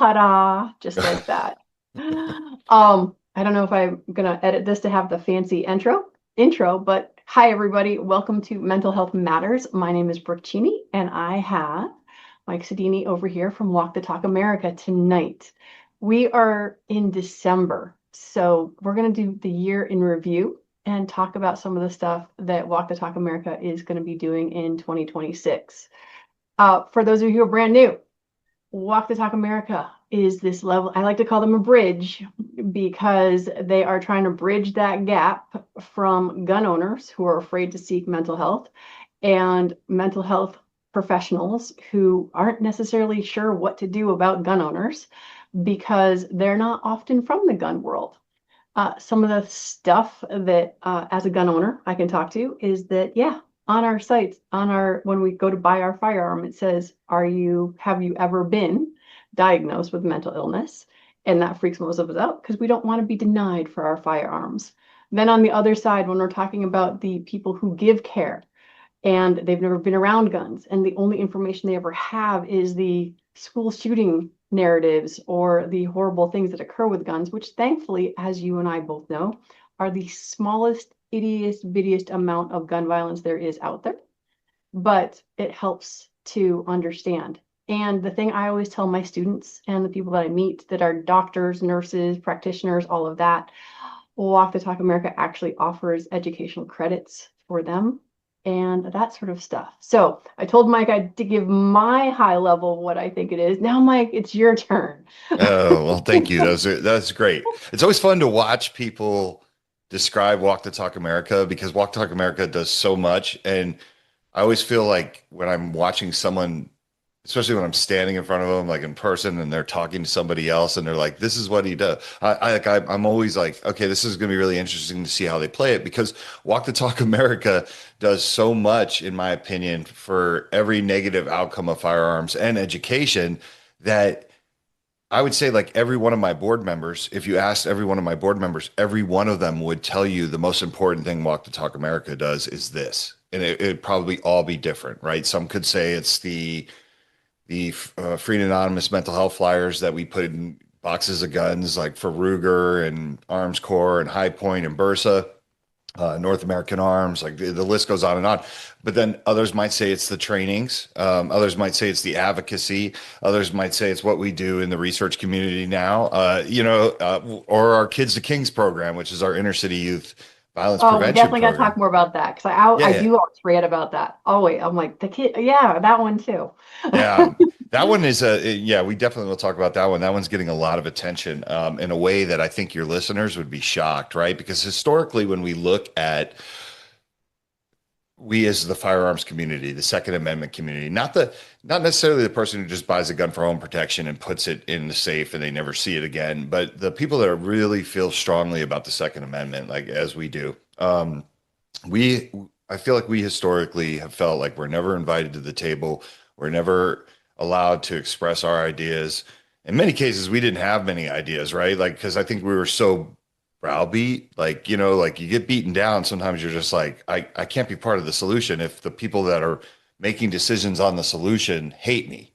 Ta-da, just like that. I don't know if I'm gonna edit this to have the fancy intro, but hi everybody, welcome to Mental Health Matters. My name is Brooke Cheney, and I have Mike Sodini over here from Walk the Talk America tonight. We are in December, so we're gonna do the year in review and talk about some of the stuff that Walk the Talk America is going to be doing in 2026. For those of you who are brand new, Walk the Talk America is this level. I like to call them a bridge because they are trying to bridge that gap from gun owners who are afraid to seek mental health and mental health professionals who aren't necessarily sure what to do about gun owners because they're not often from the gun world. Some of the stuff that as a gun owner I can talk to is that, yeah, on our sites, when we go to buy our firearm, it says, have you ever been diagnosed with mental illness? And that freaks most of us out because we don't want to be denied for our firearms. Then on the other side, when we're talking about the people who give care and they've never been around guns, and the only information they ever have is the school shooting narratives or the horrible things that occur with guns, which thankfully, as you and I both know, are the smallest, ittiest, bittiest amount of gun violence there is out there. But it helps to understand. And the thing I always tell my students and the people that I meet that are doctors, nurses, practitioners, all of that, Walk the Talk America actually offers educational credits for them and that sort of stuff. So I told Mike I'd to give my high level of what I think it is. Now, Mike, it's your turn. Oh, well, thank you. That's great. It's always fun to watch people describe Walk the Talk America because Walk the Talk America does so much. And I always feel like when I'm watching someone, especially when I'm standing in front of them, like in person, and they're talking to somebody else, and they're like, "This is what he does." I'm always like, "Okay, this is going to be really interesting to see how they play it," because Walk the Talk America does so much, in my opinion, for every negative outcome of firearms and education that I would say like every one of my board members, if you asked every one of my board members, every one of them would tell you the most important thing Walk the Talk America does is this. And it'd probably all be different, right? Some could say it's the free and anonymous mental health flyers that we put in boxes of guns like for Ruger and Arms Corps and High Point and Bursa, North American Arms, like the list goes on and on. But then others might say it's the trainings. Others might say it's the advocacy. Others might say it's what we do in the research community now, or our Kids to Kings program, which is our inner city youth violence Oh, we prevention definitely got to program. talk more about that because I Yeah, do always read about that. Oh wait, I'm like the kid. Yeah, that one too. yeah. That one is yeah, we definitely will talk about that one. That one's getting a lot of attention in a way that I think your listeners would be shocked, right? Because historically, when we look at we as the firearms community, the Second Amendment community, not necessarily the person who just buys a gun for home protection and puts it in the safe and they never see it again, but the people that really feel strongly about the Second Amendment, like as we do. We I feel like we historically have felt like we're never invited to the table. We're never allowed to express our ideas. In many cases, we didn't have many ideas, right? Like, because I think we were so browbeat, like, like you get beaten down. Sometimes you're just like, I can't be part of the solution if the people that are making decisions on the solution hate me.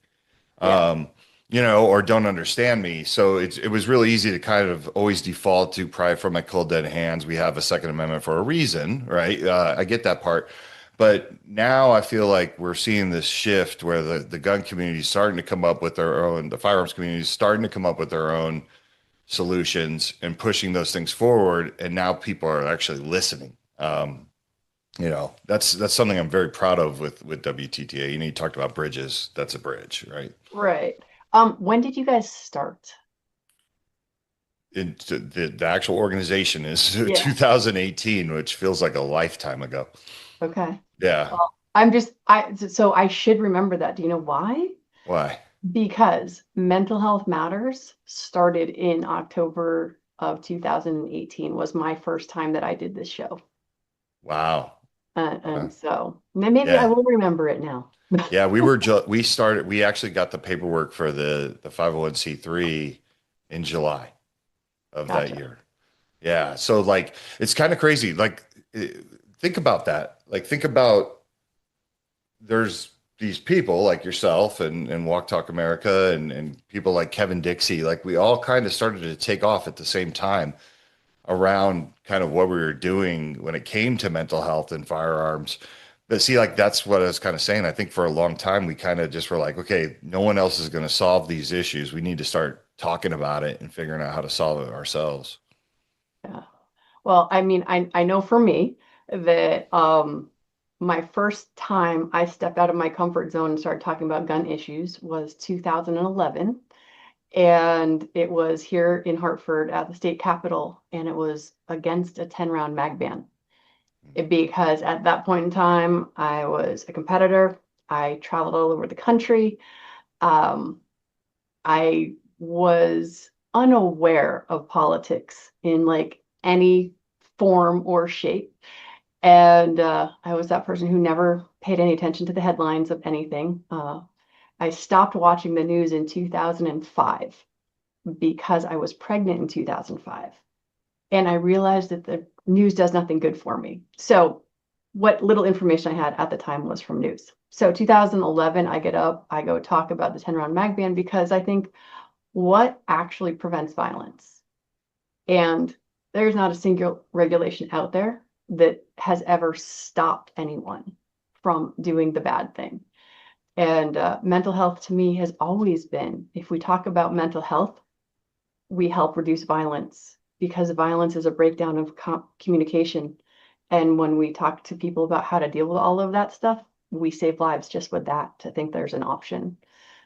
Yeah. Um, or don't understand me. So it was really easy to kind of always default to pry from my cold dead hands. We have a Second Amendment for a reason, right? I get that part. But now I feel like we're seeing this shift where the gun community is starting to come up with their own, the firearms community is starting to come up with their own solutions and pushing those things forward. And now people are actually listening. That's something I'm very proud of with WTTA. You talked about bridges. That's a bridge, right? Right. When did you guys start? The actual organization is Yeah. 2018, which feels like a lifetime ago. Okay. Yeah. Well, so I should remember that. Do you know why? Why? Because Mental Health Matters started in October of 2018 was my first time that I did this show. Wow. And so maybe I Yeah. will remember it now. Yeah. We actually got the paperwork for the 501(c)(3) in July of that Gotcha. year. Yeah. So like, it's kind of crazy. Like, think about that. Like, think about there's these people like yourself and Walk Talk America and people like Kevin Dixie, like we all kind of started to take off at the same time around kind of what we were doing when it came to mental health and firearms. But see, like that's what I was kind of saying. I think for a long time we kind of just were like, okay, no one else is going to solve these issues. We need to start talking about it and figuring out how to solve it ourselves. Yeah. Well, I mean, I know for me that my first time I stepped out of my comfort zone and started talking about gun issues was 2011. And it was here in Hartford at the state capitol, and it was against a 10-round mag ban. Because at that point in time, I was a competitor. I traveled all over the country. Um, I was unaware of politics in like any form or shape. And I was that person who never paid any attention to the headlines of anything. I stopped watching the news in 2005 because I was pregnant in 2005. And I realized that the news does nothing good for me. So, what little information I had at the time was from news. So, 2011, I get up, I go talk about the 10 round mag ban because I think what actually prevents violence? And there's not a single regulation out there that has ever stopped anyone from doing the bad thing. And mental health to me has always been, if we talk about mental health, we help reduce violence because violence is a breakdown of communication. And when we talk to people about how to deal with all of that stuff, we save lives just with that, to think there's an option.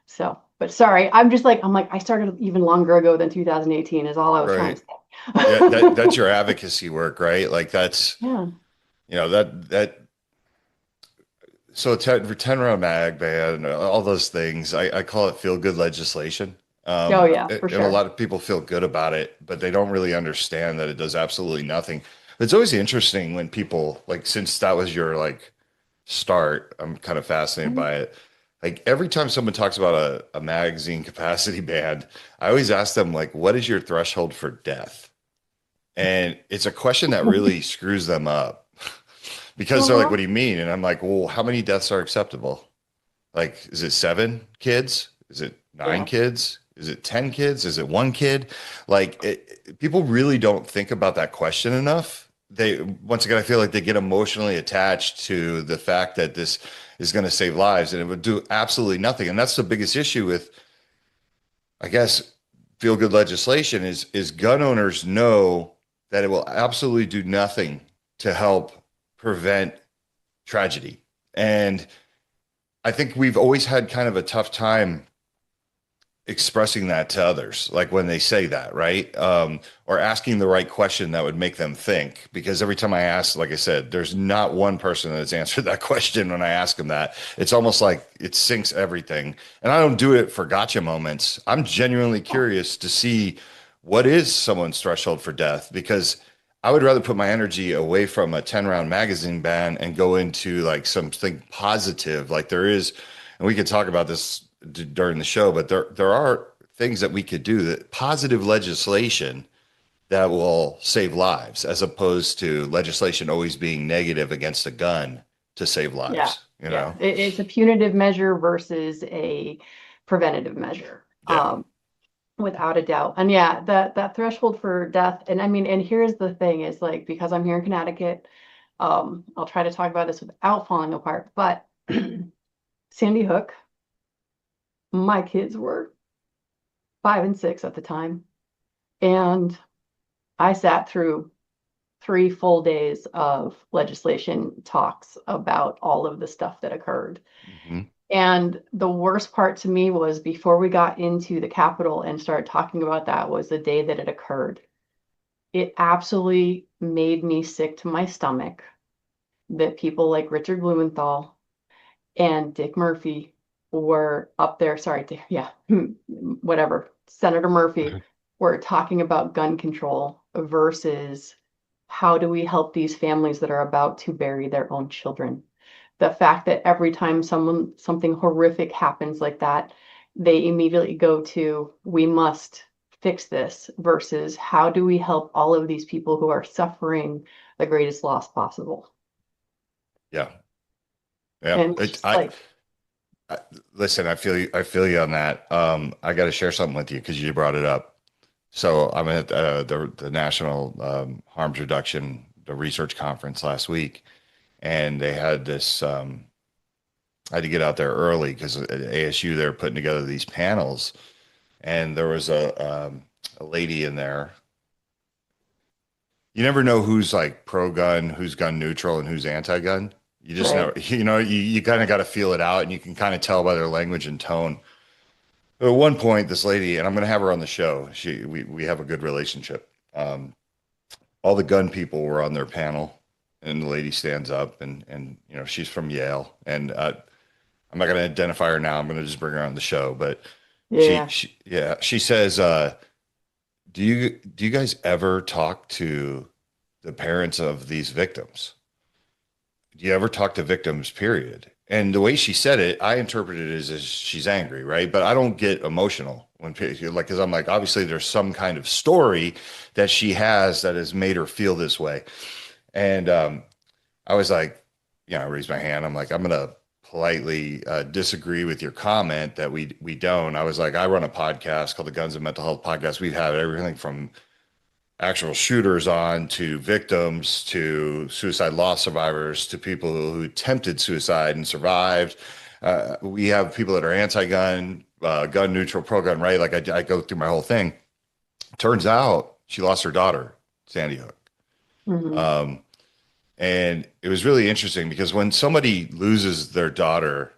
So, but sorry, I'm like, I started even longer ago than 2018 is all I was trying Right. to Yeah, that's say. your advocacy work, right? Like that's, Yeah. that so for 10 round mag ban, all those things, I call it feel good legislation. Oh yeah, for And a sure. lot of people feel good about it, but they don't really understand that it does absolutely nothing. It's always interesting when people like, since that was your like start, I'm kind of fascinated by it. Like every time someone talks about a magazine capacity ban, I always ask them like, what is your threshold for death? And it's a question that really screws them up because they're like, Uh-huh. what do you mean? And I'm like, well, how many deaths are acceptable? Like, is it 7 kids? Is it nine Yeah. kids? Is it 10 kids? Is it one kid? Like, people really don't think about that question enough. They, once again, I feel like they get emotionally attached to the fact that this is going to save lives and it would do absolutely nothing. And that's the biggest issue with, I guess, feel good legislation is gun owners know that it will absolutely do nothing to help prevent tragedy. And I think we've always had kind of a tough time expressing that to others, like when they say that, right? Or asking the right question that would make them think. Because every time I ask, like I said, there's not one person that's answered that question when I ask them that. It's almost like it sinks everything. And I don't do it for gotcha moments. I'm genuinely curious to see what is someone's threshold for death because I would rather put my energy away from a 10 round magazine ban and go into like something positive, like there is, and we could talk about this during the show, but there are things that we could do that positive legislation that will save lives, as opposed to legislation always being negative against a gun to save Yeah. lives. You Yeah. know? It's a punitive measure versus a preventative measure. Yeah. Without a doubt. And yeah, that threshold for death, and I mean, and here's the thing is like because I'm here in Connecticut, I'll try to talk about this without falling apart, but Sandy Hook, my kids were 5 and 6 at the time, and I sat through 3 full days of legislation talks about all of the stuff that occurred. Hmm. And the worst part to me was before we got into the Capitol and started talking about that was the day that it occurred. It absolutely made me sick to my stomach that people like Richard Blumenthal and Dick Murphy were up there. Sorry, yeah, whatever. Senator Murphy were talking about gun control versus how do we help these families that are about to bury their own children. The fact that every time something horrific happens like that, they immediately go to we must fix this versus how do we help all of these people who are suffering the greatest loss possible. Yeah. Yeah. And it's just like I, listen, I feel you on that. I got to share something with you because you brought it up. So I'm at the National Harms Reduction, the research conference last week, and they had this. I had to get out there early because at ASU they're putting together these panels, and there was a lady in there. You never know who's like pro-gun, who's gun neutral, and who's anti-gun. You just know, Right. you kind of got to feel it out, and you can kind of tell by their language and tone. At one point, this lady, and I'm going to have her on the show. We have a good relationship. All the gun people were on their panel, and the lady stands up, and she's from Yale, and I'm not going to identify her now. I'm going to just bring her on the show, but Yeah. yeah, she says, do you guys ever talk to the parents of these victims? Do you ever talk to victims, period? And the way she said it, I interpreted it as she's angry, right? But I don't get emotional when like, because I'm like, obviously there's some kind of story that she has that has made her feel this way. And I was like, I raised my hand. I'm like, I'm gonna politely disagree with your comment that we don't. I was like, I run a podcast called the Guns and Mental Health Podcast. We've had everything from actual shooters on to victims to suicide loss survivors to people who attempted suicide and survived. We have people that are anti-gun, gun neutral, pro-gun, right? Like I go through my whole thing. Turns out she lost her daughter, Sandy Hook. Hmm. Um, and it was really interesting because when somebody loses their daughter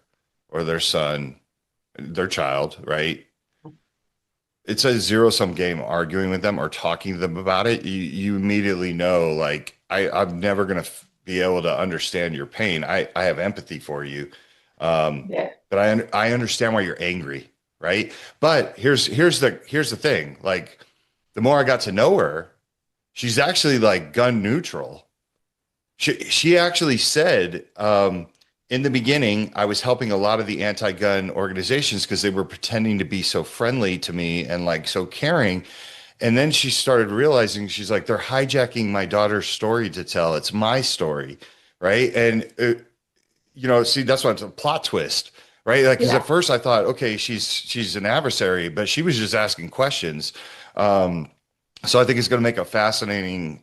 or their son, their child, right? It's a zero sum game arguing with them or talking to them about it. You immediately know, like, I'm never going to be able to understand your pain. I have empathy for you. Yeah. But I understand why you're angry, right? But here's the thing. Like, the more I got to know her, she's actually like gun neutral. She actually said in the beginning, I was helping a lot of the anti-gun organizations because they were pretending to be so friendly to me and like so caring. And then she started realizing she's like, they're hijacking my daughter's story to tell. It's my story, right? And see, that's why it's a plot twist, right? Like, because Yeah. at first I thought, okay, she's an adversary, but she was just asking questions. Um, so I think it's going to make a fascinating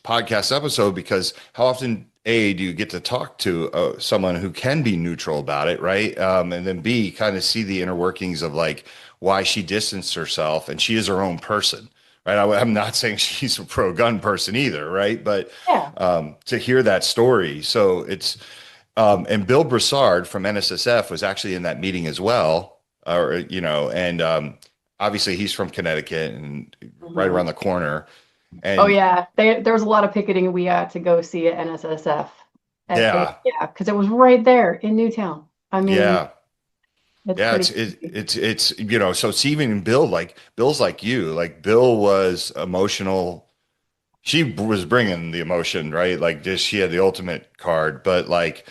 podcast episode because how often A, do you get to talk to someone who can be neutral about it, right? And then B, kind of see the inner workings of like why she distanced herself and she is her own person, right? I'm not saying she's a pro gun person either, right? But Yeah. to hear that story, so it's and Bill Broussard from NSSF was actually in that meeting as well, or and obviously he's from Connecticut and right Hmm. around the corner. Oh And yeah. There was a lot of picketing we had to go see at NSSF yeah, yeah, because it was right there in Newtown. I mean, yeah, it's yeah. pretty crazy. It's so Steven and Bill, like Bill's like you, like Bill was emotional. She was bringing the emotion, right? Like just she had the ultimate card, but like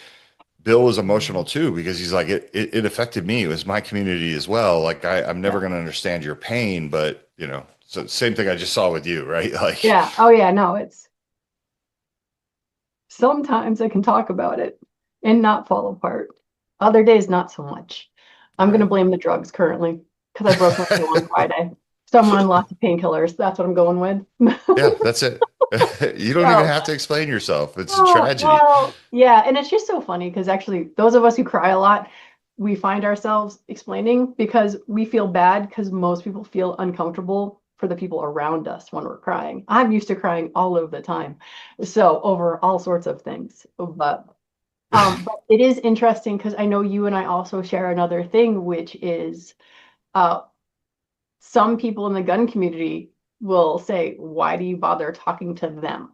Bill was emotional too because he's like it affected me. It was my community as well. Like I'm never Yeah. going to understand your pain, but so same thing I just saw with you, right? Like Yeah. Oh yeah, no, it's sometimes I can talk about it and not fall apart. Other days, not so much. I'm gonna right. blame the drugs currently because I broke my heel on Friday. So I'm on lots of painkillers. That's what I'm going with. Yeah, that's it. You don't even So, have to explain yourself. It's a oh, tragedy. well, yeah, and it's just so funny because actually, those of us who cry a lot, we find ourselves explaining because we feel bad because most people feel uncomfortable for the people around us when we're crying. I'm used to crying all of the time, so over all sorts of things. But it is interesting because I know you and I also share another thing, which is uh, some people in the gun community will say, "Why do you bother talking to them?"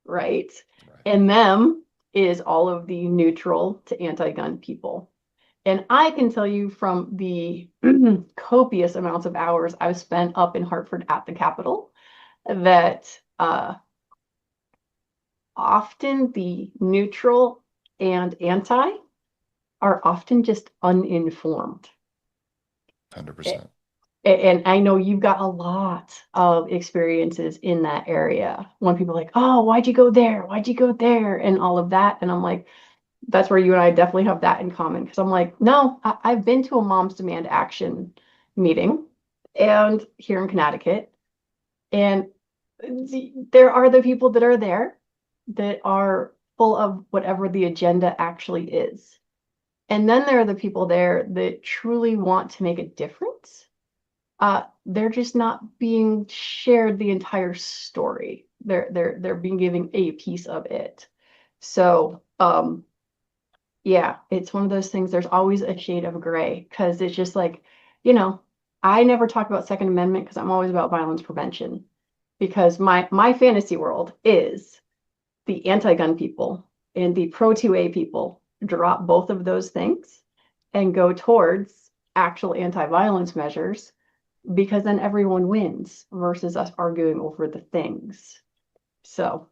Right? Right. And them is all of the neutral to anti-gun people. And I can tell you from the copious amounts of hours I've spent up in Hartford at the Capitol that often the neutral and anti are often just uninformed. 100%. And I know you've got a lot of experiences in that area when people are like, oh, why'd you go there? Why'd you go there? And all of that. And I'm like, That's where you and I definitely have that in common because I'm like, no, I've been to a Moms Demand Action meeting and here in Connecticut, and there are the people that are there that are full of whatever the agenda actually is. And then there are the people there that truly want to make a difference. They're just not being shared the entire story. They're being given a piece of it. So, yeah, it's one of those things. There's always a shade of gray because it's just like, you know, I never talk about Second Amendment because I'm always about violence prevention. Because my fantasy world is the anti-gun people and the pro 2A people drop both of those things and go towards actual anti-violence measures because then everyone wins versus us arguing over the things. So,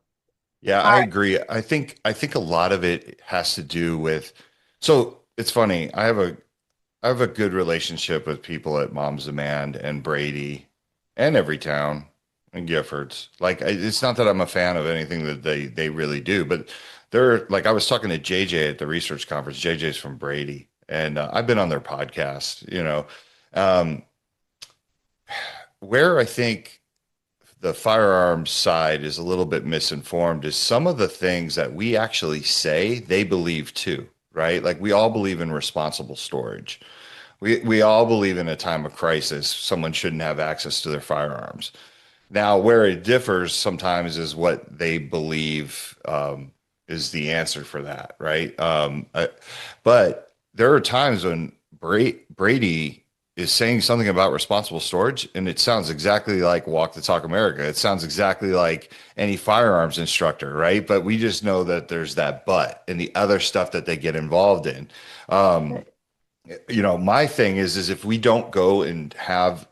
Yeah, all I right. agree. I think a lot of it has to do with, so it's funny. I have a good relationship with people at Mom's Demand and Brady and Everytown and Giffords. Like it's not that I'm a fan of anything that they really do, but they're like I was talking to JJ at the research conference. JJ's from Brady, and I've been on their podcast. Um, where I think the firearms side is a little bit misinformed is some of the things that we actually say they believe too, right? Like we all believe in responsible storage. We all believe in a time of crisis, someone shouldn't have access to their firearms. Now, where it differs sometimes is what they believe is the answer for that, right? But there are times when Brady is saying something about responsible storage, and it sounds exactly like Walk the Talk America. It sounds exactly like any firearms instructor, right? But we just know that there's that but and the other stuff that they get involved in. Um, my thing is if we don't go and have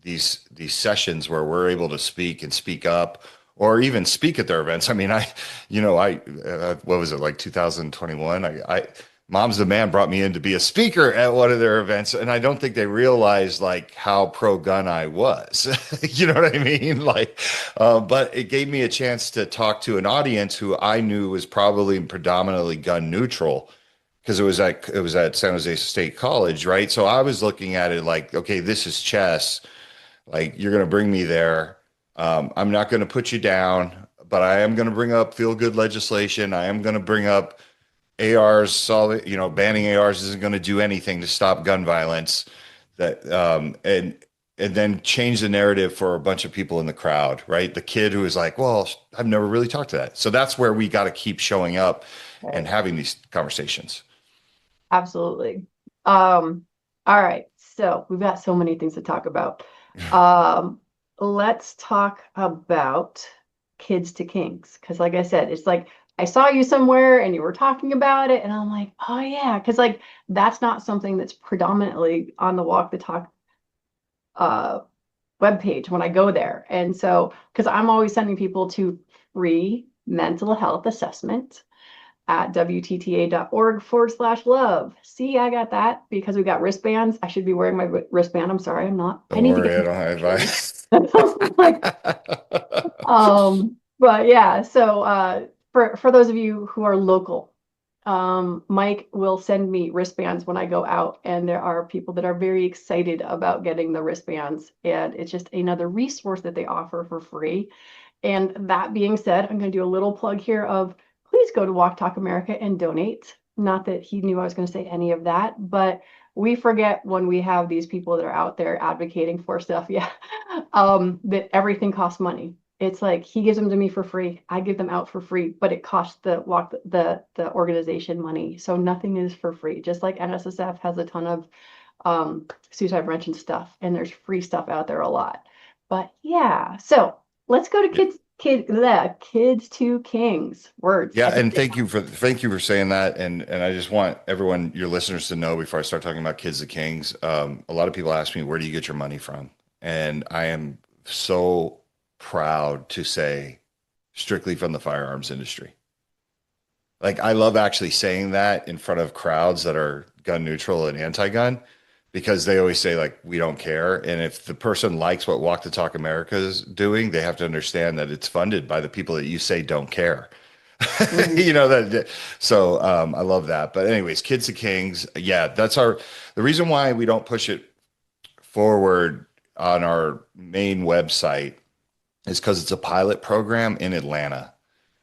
these sessions where we're able to speak and speak up or even speak at their events. I mean, what was it like 2021? I Mom's the Man brought me in to be a speaker at one of their events, and I don't think they realized like how pro gun I was. You know what I mean? But it gave me a chance to talk to an audience who I knew was probably predominantly gun neutral because it was at San Jose State College, right? So I was looking at it like, okay, this is chess. Like you're going to bring me there. I'm not going to put you down, but I am going to bring up feel good legislation. I am going to bring up ARs. Solving, banning ARs isn't going to do anything to stop gun violence. And then change the narrative for a bunch of people in the crowd, right? The kid who is like, well, I've never really talked to that. So that's where we got to keep showing up and Okay. having these conversations. Absolutely. All right. So we've got so many things to talk about. Um, let's talk about Kids to Kings. Because, like I said, it's like I saw you somewhere and you were talking about it, and I'm like, oh, yeah. Because, like, that's not something that's predominantly on the Walk the Talk uh, webpage when I go there. And so, because I'm always sending people to free mental health assessment at WTTA.org/love. See, I got that because we got wristbands. I should be wearing my wristband. I'm sorry, I'm not. I Don't need to worry, get I more don't have actually. advice. Like, but yeah, so for those of you who are local, Mike will send me wristbands when I go out, and there are people that are very excited about getting the wristbands, and it's just another resource that they offer for free. And that being said, I'm going to do a little plug here of please go to Walk Talk America and donate. Not that he knew I was going to say any of that, but we forget when we have these people that are out there advocating for stuff. Yeah, that everything costs money. It's like he gives them to me for free. I give them out for free, but it costs the organization money. So nothing is for free. Just like NSSF has a ton of suicide prevention stuff, and there's free stuff out there a lot. But yeah, so let's go to Yeah, kids to kings. Words. yeah, I can and say thank you for saying that, and I just want everyone, your listeners, to know before I start talking about Kids the Kings. A lot of people ask me, where do you get your money from? And I am so proud to say, strictly from the firearms industry. Like I love actually saying that in front of crowds that are gun neutral and anti-gun because they always say like we don't care. And if the person likes what Walk the Talk America is doing, they have to understand that it's funded by the people that you say don't care. Mhm. You know that. So I love that. But anyways, Kids of Kings. Yeah, the reason why we don't push it forward on our main website is because it's a pilot program in Atlanta.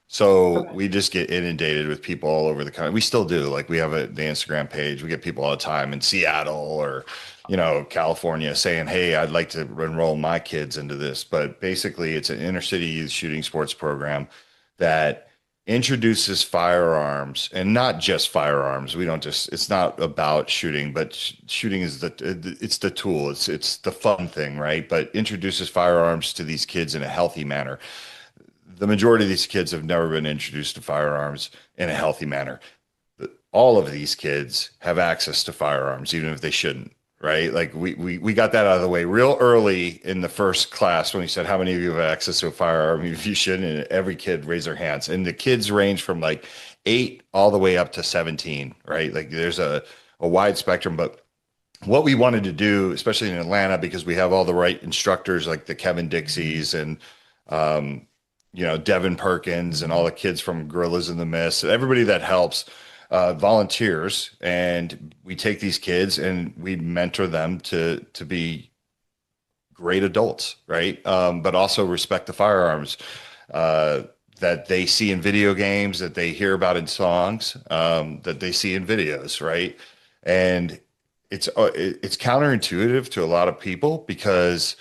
So Okay. we just get inundated with people all over the country. We still do. Like we have the Instagram page. We get people all the time in Seattle or, California saying, "Hey, I'd like to enroll my kids into this." But basically, it's an inner city youth shooting sports program that introduces firearms and not just firearms. We don't just, it's not about shooting, but shooting is it's the tool. It's the fun thing, right? But introduces firearms to these kids in a healthy manner. The majority of these kids have never been introduced to firearms in a healthy manner. All of these kids have access to firearms, even if they shouldn't, right? Like we got that out of the way real early in the first class when he said, "How many of you have access to a firearm if you shouldn't?" And every kid raised their hands. And the kids range from like 8 all the way up to 17, right? Like there's a wide spectrum, but what we wanted to do, especially in Atlanta, because we have all the right instructors like the Kevin Dixies and um, Devin Perkins and all the kids from Gorillas in the Mist, everybody that helps volunteers, and we take these kids and we mentor them to be great adults, right? But also respect the firearms uh, that they see in video games, that they hear about in songs, that they see in videos, right? And it's counterintuitive to a lot of people because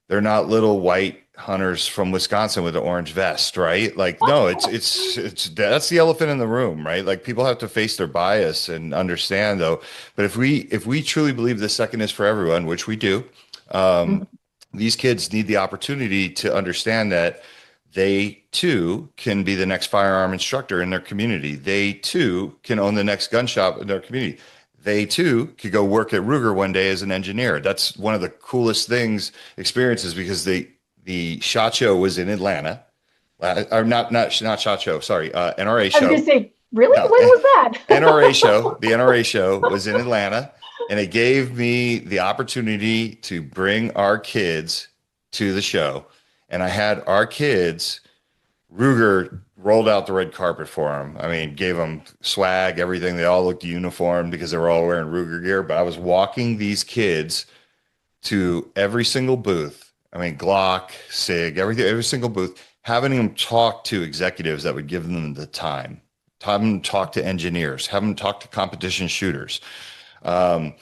they're not little white hunters from Wisconsin with an orange vest, right? Like, no, it's that's the elephant in the room, right? Like people have to face their bias and understand though. But if we truly believe the second is for everyone, which we do, um, Mhm. these kids need the opportunity to understand that they too can be the next firearm instructor in their community. They too can own the next gun shop in their community. They too could go work at Ruger one day as an engineer. That's one of the coolest things experiences because the shot show was in Atlanta, or not shot show. Sorry, NRA I was gonna show. say, really? No, When was NRA show. that? The NRA show was in Atlanta, and it gave me the opportunity to bring our kids to the show, and I had our kids. Ruger rolled out the red carpet for them. I mean, gave them swag, everything. They all looked uniform because they were all wearing Ruger gear. But I was walking these kids to every single booth. I mean, Glock, SIG, everything, every single booth, having them talk to executives that would give them the time, have them talk to engineers, have them talk to competition shooters. Um,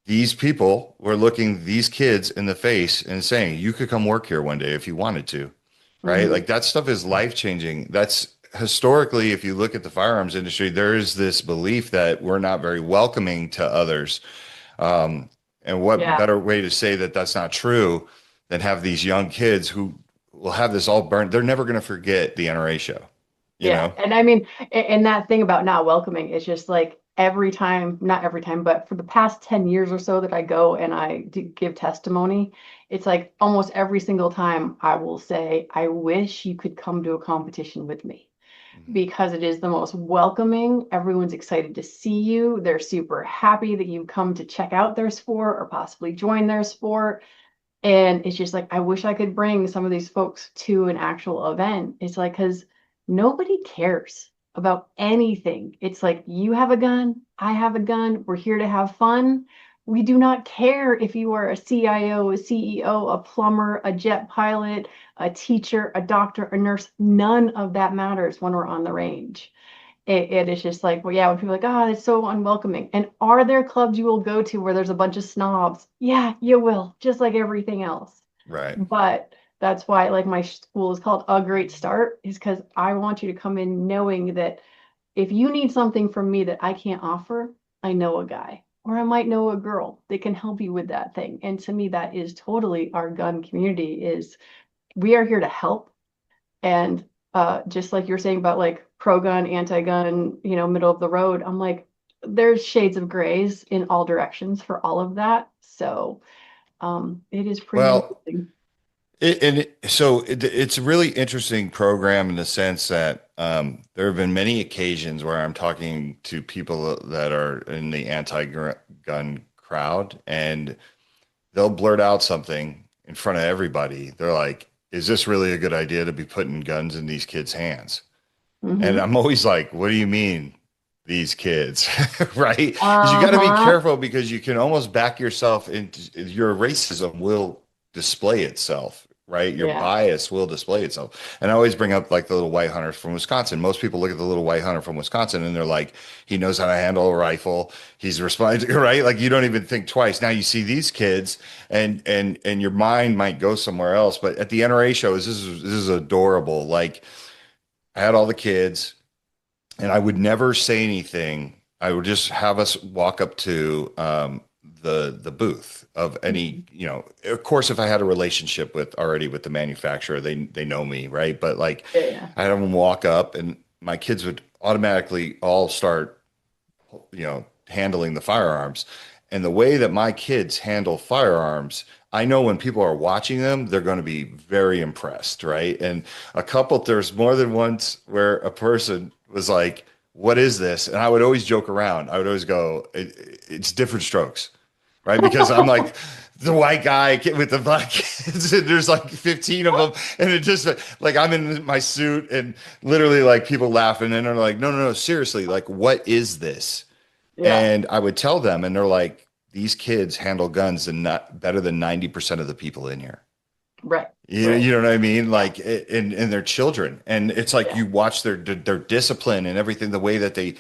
these people were looking these kids in the face and saying, "You could come work here one day if you wanted to." Right? Mhm. Like that stuff is life changing. That's historically, if you look at the firearms industry, there is this belief that we're not very welcoming to others. Um, and what Yeah. better way to say that that's not true than have these young kids who will have this all burned. They're never going to forget the NRA show, you Yeah. know? And I mean, and that thing about not welcoming is just like every time, not every time, but for the past 10 years or so that I go and I do give testimony, it's like almost every single time I will say, I wish you could come to a competition with me Mhm. because it is the most welcoming. Everyone's excited to see you. They're super happy that you come to check out their sport or possibly join their sport. And it's just like, I wish I could bring some of these folks to an actual event. It's like, because nobody cares about anything. It's like, you have a gun, I have a gun, we're here to have fun. We do not care if you are a CIO, a CEO, a plumber, a jet pilot, a teacher, a doctor, a nurse. None of that matters when we're on the range. It is just like, well, yeah, when people are like, oh, it's so unwelcoming. And are there clubs you will go to where there's a bunch of snobs? Yeah, you will, just like everything else. Right. But that's why, like, my school is called A Great Start, is because I want you to come in knowing that if you need something from me that I can't offer, I know a guy, or I might know a girl that can help you with that thing. And to me, that is totally our gun community is we are here to help and just like you're saying about like pro-gun, anti-gun, middle of the road, I'm like, there's shades of grays in all directions for all of that. So it is pretty Well, interesting. it's a really interesting program in the sense that there have been many occasions where I'm talking to people that are in the anti-gun crowd, and they'll blurt out something in front of everybody. They're like, "Is this really a good idea to be putting guns in these kids' hands?" And Mm-hmm. I'm always like, what do you mean these kids? Right? Because you got to be Uh-huh. careful because you can almost back yourself into your racism will display itself, right? Your Yeah. bias will display itself. And I always bring up like the little white hunter from Wisconsin. Most people look at the little white hunter from Wisconsin and they're like, he knows how to handle a rifle. He's responding, right? Like you don't even think twice. Now you see these kids and your mind might go somewhere else. But at the NRA shows, this is adorable. Like I had all the kids and I would never say anything. I would just have us walk up to the booth of any, Mhm. of course, if I had a relationship with already with the manufacturer, they know me, right? But like Yeah, yeah. I had them walk up and my kids would automatically all start, handling the firearms. And the way that my kids handle firearms, I know when people are watching them, they're going to be very impressed, right? And there's more than once where a person was like, "What is this?" And I would always joke around. I would always go, "It's different strokes." Right? Because I'm like the white guy with the black kids, and there's like 15 of them, and it just like I'm in my suit, and literally like people laugh, and then they're like, no, no, no, seriously, like what is this? Yeah. And I would tell them, and they're like, these kids handle guns and not better than 90% of the people in here. Right. You Right. know what I mean? Yeah. Like, and their children, and it's like Yeah. you watch their discipline and everything, the way that they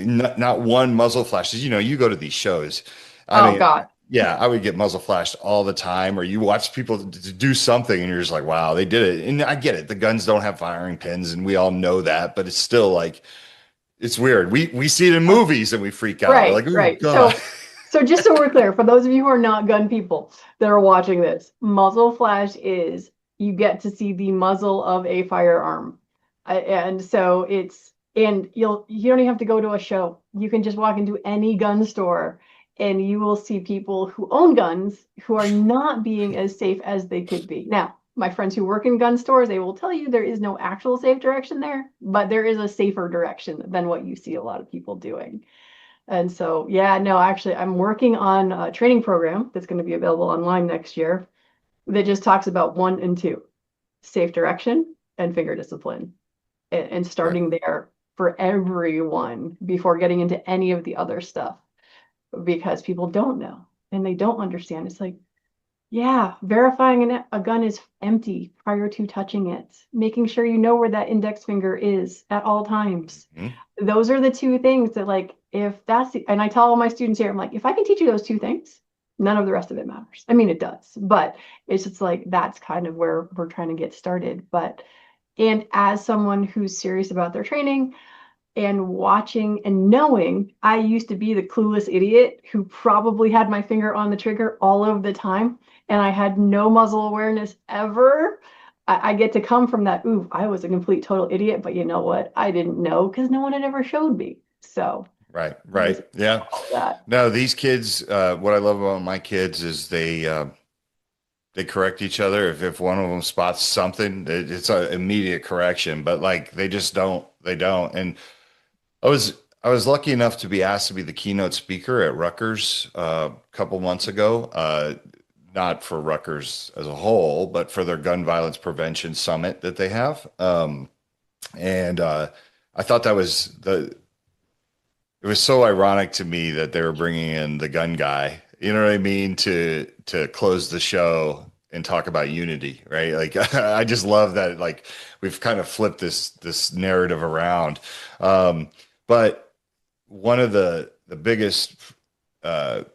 not one muzzle flashes. You go to these shows. I Oh mean, God. yeah, I would get muzzle flashed all the time, or you watch people do something, and you're just like, wow, they did it. And I get it. The guns don't have firing pins, and we all know that, but it's still like it's weird. We see it in Uh, movies, and we freak out. We're right. like, oh Right. god. So just so we're clear, for those of you who are not gun people that are watching this, muzzle flash is you get to see the muzzle of a firearm. And so and you don't even have to go to a show. You can just walk into any gun store and you will see people who own guns who are not being as safe as they could be. Now, my friends who work in gun stores, they will tell you there is no actual safe direction there, but there is a safer direction than what you see a lot of people doing. And so, yeah, no, actually, I'm working on a training program that's going to be available online next year that just talks about one and two, safe direction and finger discipline, and Right. starting there for everyone before getting into any of the other stuff because people don't know and they don't understand. It's like, yeah, verifying a gun is empty prior to touching it, making sure you know where that index finger is at all times. Mhm. Those are the two things that, like, if that's and I tell all my students here, I'm like, if I can teach you those two things, none of the rest of it matters. I mean, it does, but it's just like that's kind of where we're trying to get started. But, and as someone who's serious about their training, and watching and knowing I used to be the clueless idiot who probably had my finger on the trigger all of the time and I had no muzzle awareness ever. I get to come from that, ooh, I was a complete total idiot, but you know what? I didn't know because no one had ever showed me. So Right. this Right. Yeah. all that. No, these kids, what I love about my kids is they correct each other. If one of them spots something, it's an immediate correction, but like they don't. And I was, I was lucky enough to be asked to be the keynote speaker at Rutgers a couple months ago. Not for Rutgers as a whole, but for their gun violence prevention summit that they have. And I thought it was so ironic to me that they were bringing in the gun guy, you know what I mean, to close the show and talk about unity, right? Like I just love that like we've kind of flipped this narrative around. But one of the biggest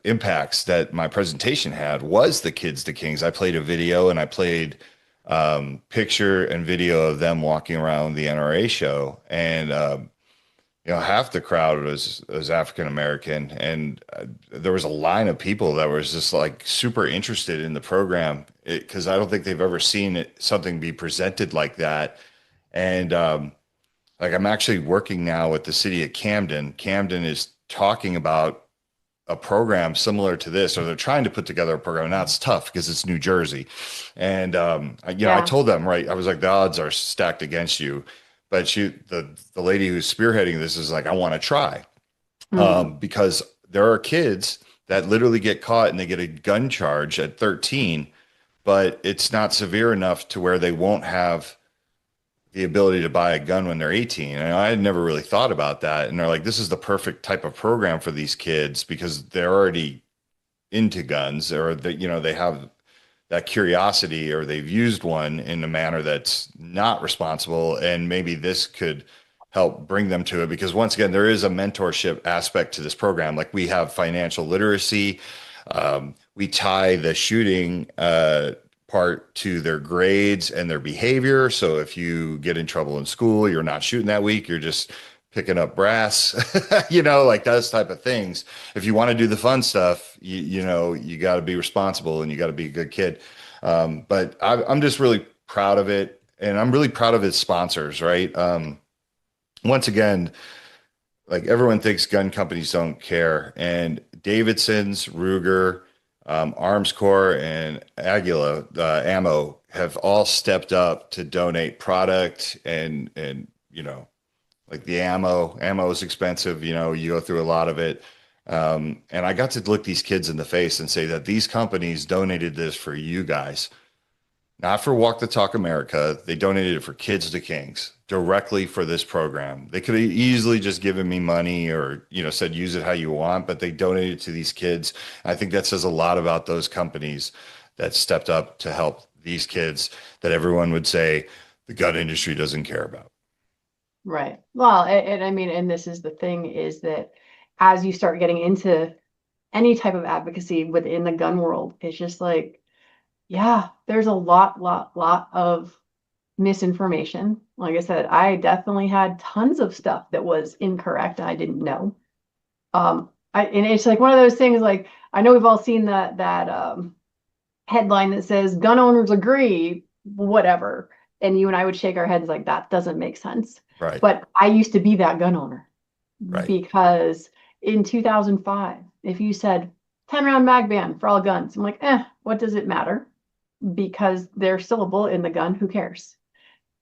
impacts that my presentation had was the Kids to Kings. I played a video and I played picture and video of them walking around the NRA show, and half the crowd was African American, and there was a line of people that was just like super interested in the program because I don't think they've ever seen something be presented like that. And like I'm actually working now with the city of Camden. Camden is talking about a program similar to this, or they're trying to put together a program. Now it's tough because it's New Jersey, and I Yeah. told them right. I was like, the odds are stacked against you, but the lady who's spearheading this is like, I want to try, Mhm. because there are kids that literally get caught and they get a gun charge at 13, but it's not severe enough to where they won't have the ability to buy a gun when they're 18. And I had never really thought about that. And they're like, this is the perfect type of program for these kids because they're already into guns or they have that curiosity or they've used one in a manner that's not responsible. And maybe this could help bring them to it because once again, there is a mentorship aspect to this program. Like we have financial literacy. We tie the shooting part to their grades and their behavior. So if you get in trouble in school, you're not shooting that week, you're just picking up brass, like those type of things. If you want to do the fun stuff, you got to be responsible and you got to be a good kid. But I'm just really proud of it. And I'm really proud of its sponsors, right? Once again, like everyone thinks gun companies don't care. And Davidson's, Ruger, Arms Corps, and Aguila Ammo have all stepped up to donate product and like the ammo is expensive. You go through a lot of it. And I got to look these kids in the face and say that these companies donated this for you guys, not for Walk the Talk America. They donated it for Kids to Kings directly for this program. They could have easily just given me money or, said use it how you want, but they donated to these kids. I think that says a lot about those companies that stepped up to help these kids that everyone would say the gun industry doesn't care about. Right. Well, and I mean, and this is the thing is that as you start getting into any type of advocacy within the gun world, it's just like, yeah, there's a lot of misinformation. Like I said, I definitely had tons of stuff that was incorrect and I didn't know. And it's like one of those things like I know we've all seen that headline that says gun owners agree, whatever. And you and I would shake our heads like that doesn't make sense. Right. But I used to be that gun owner Right. because in 2005, if you said 10 round mag ban for all guns, I'm like, what does it matter? Because there's still a bullet in the gun. Who cares?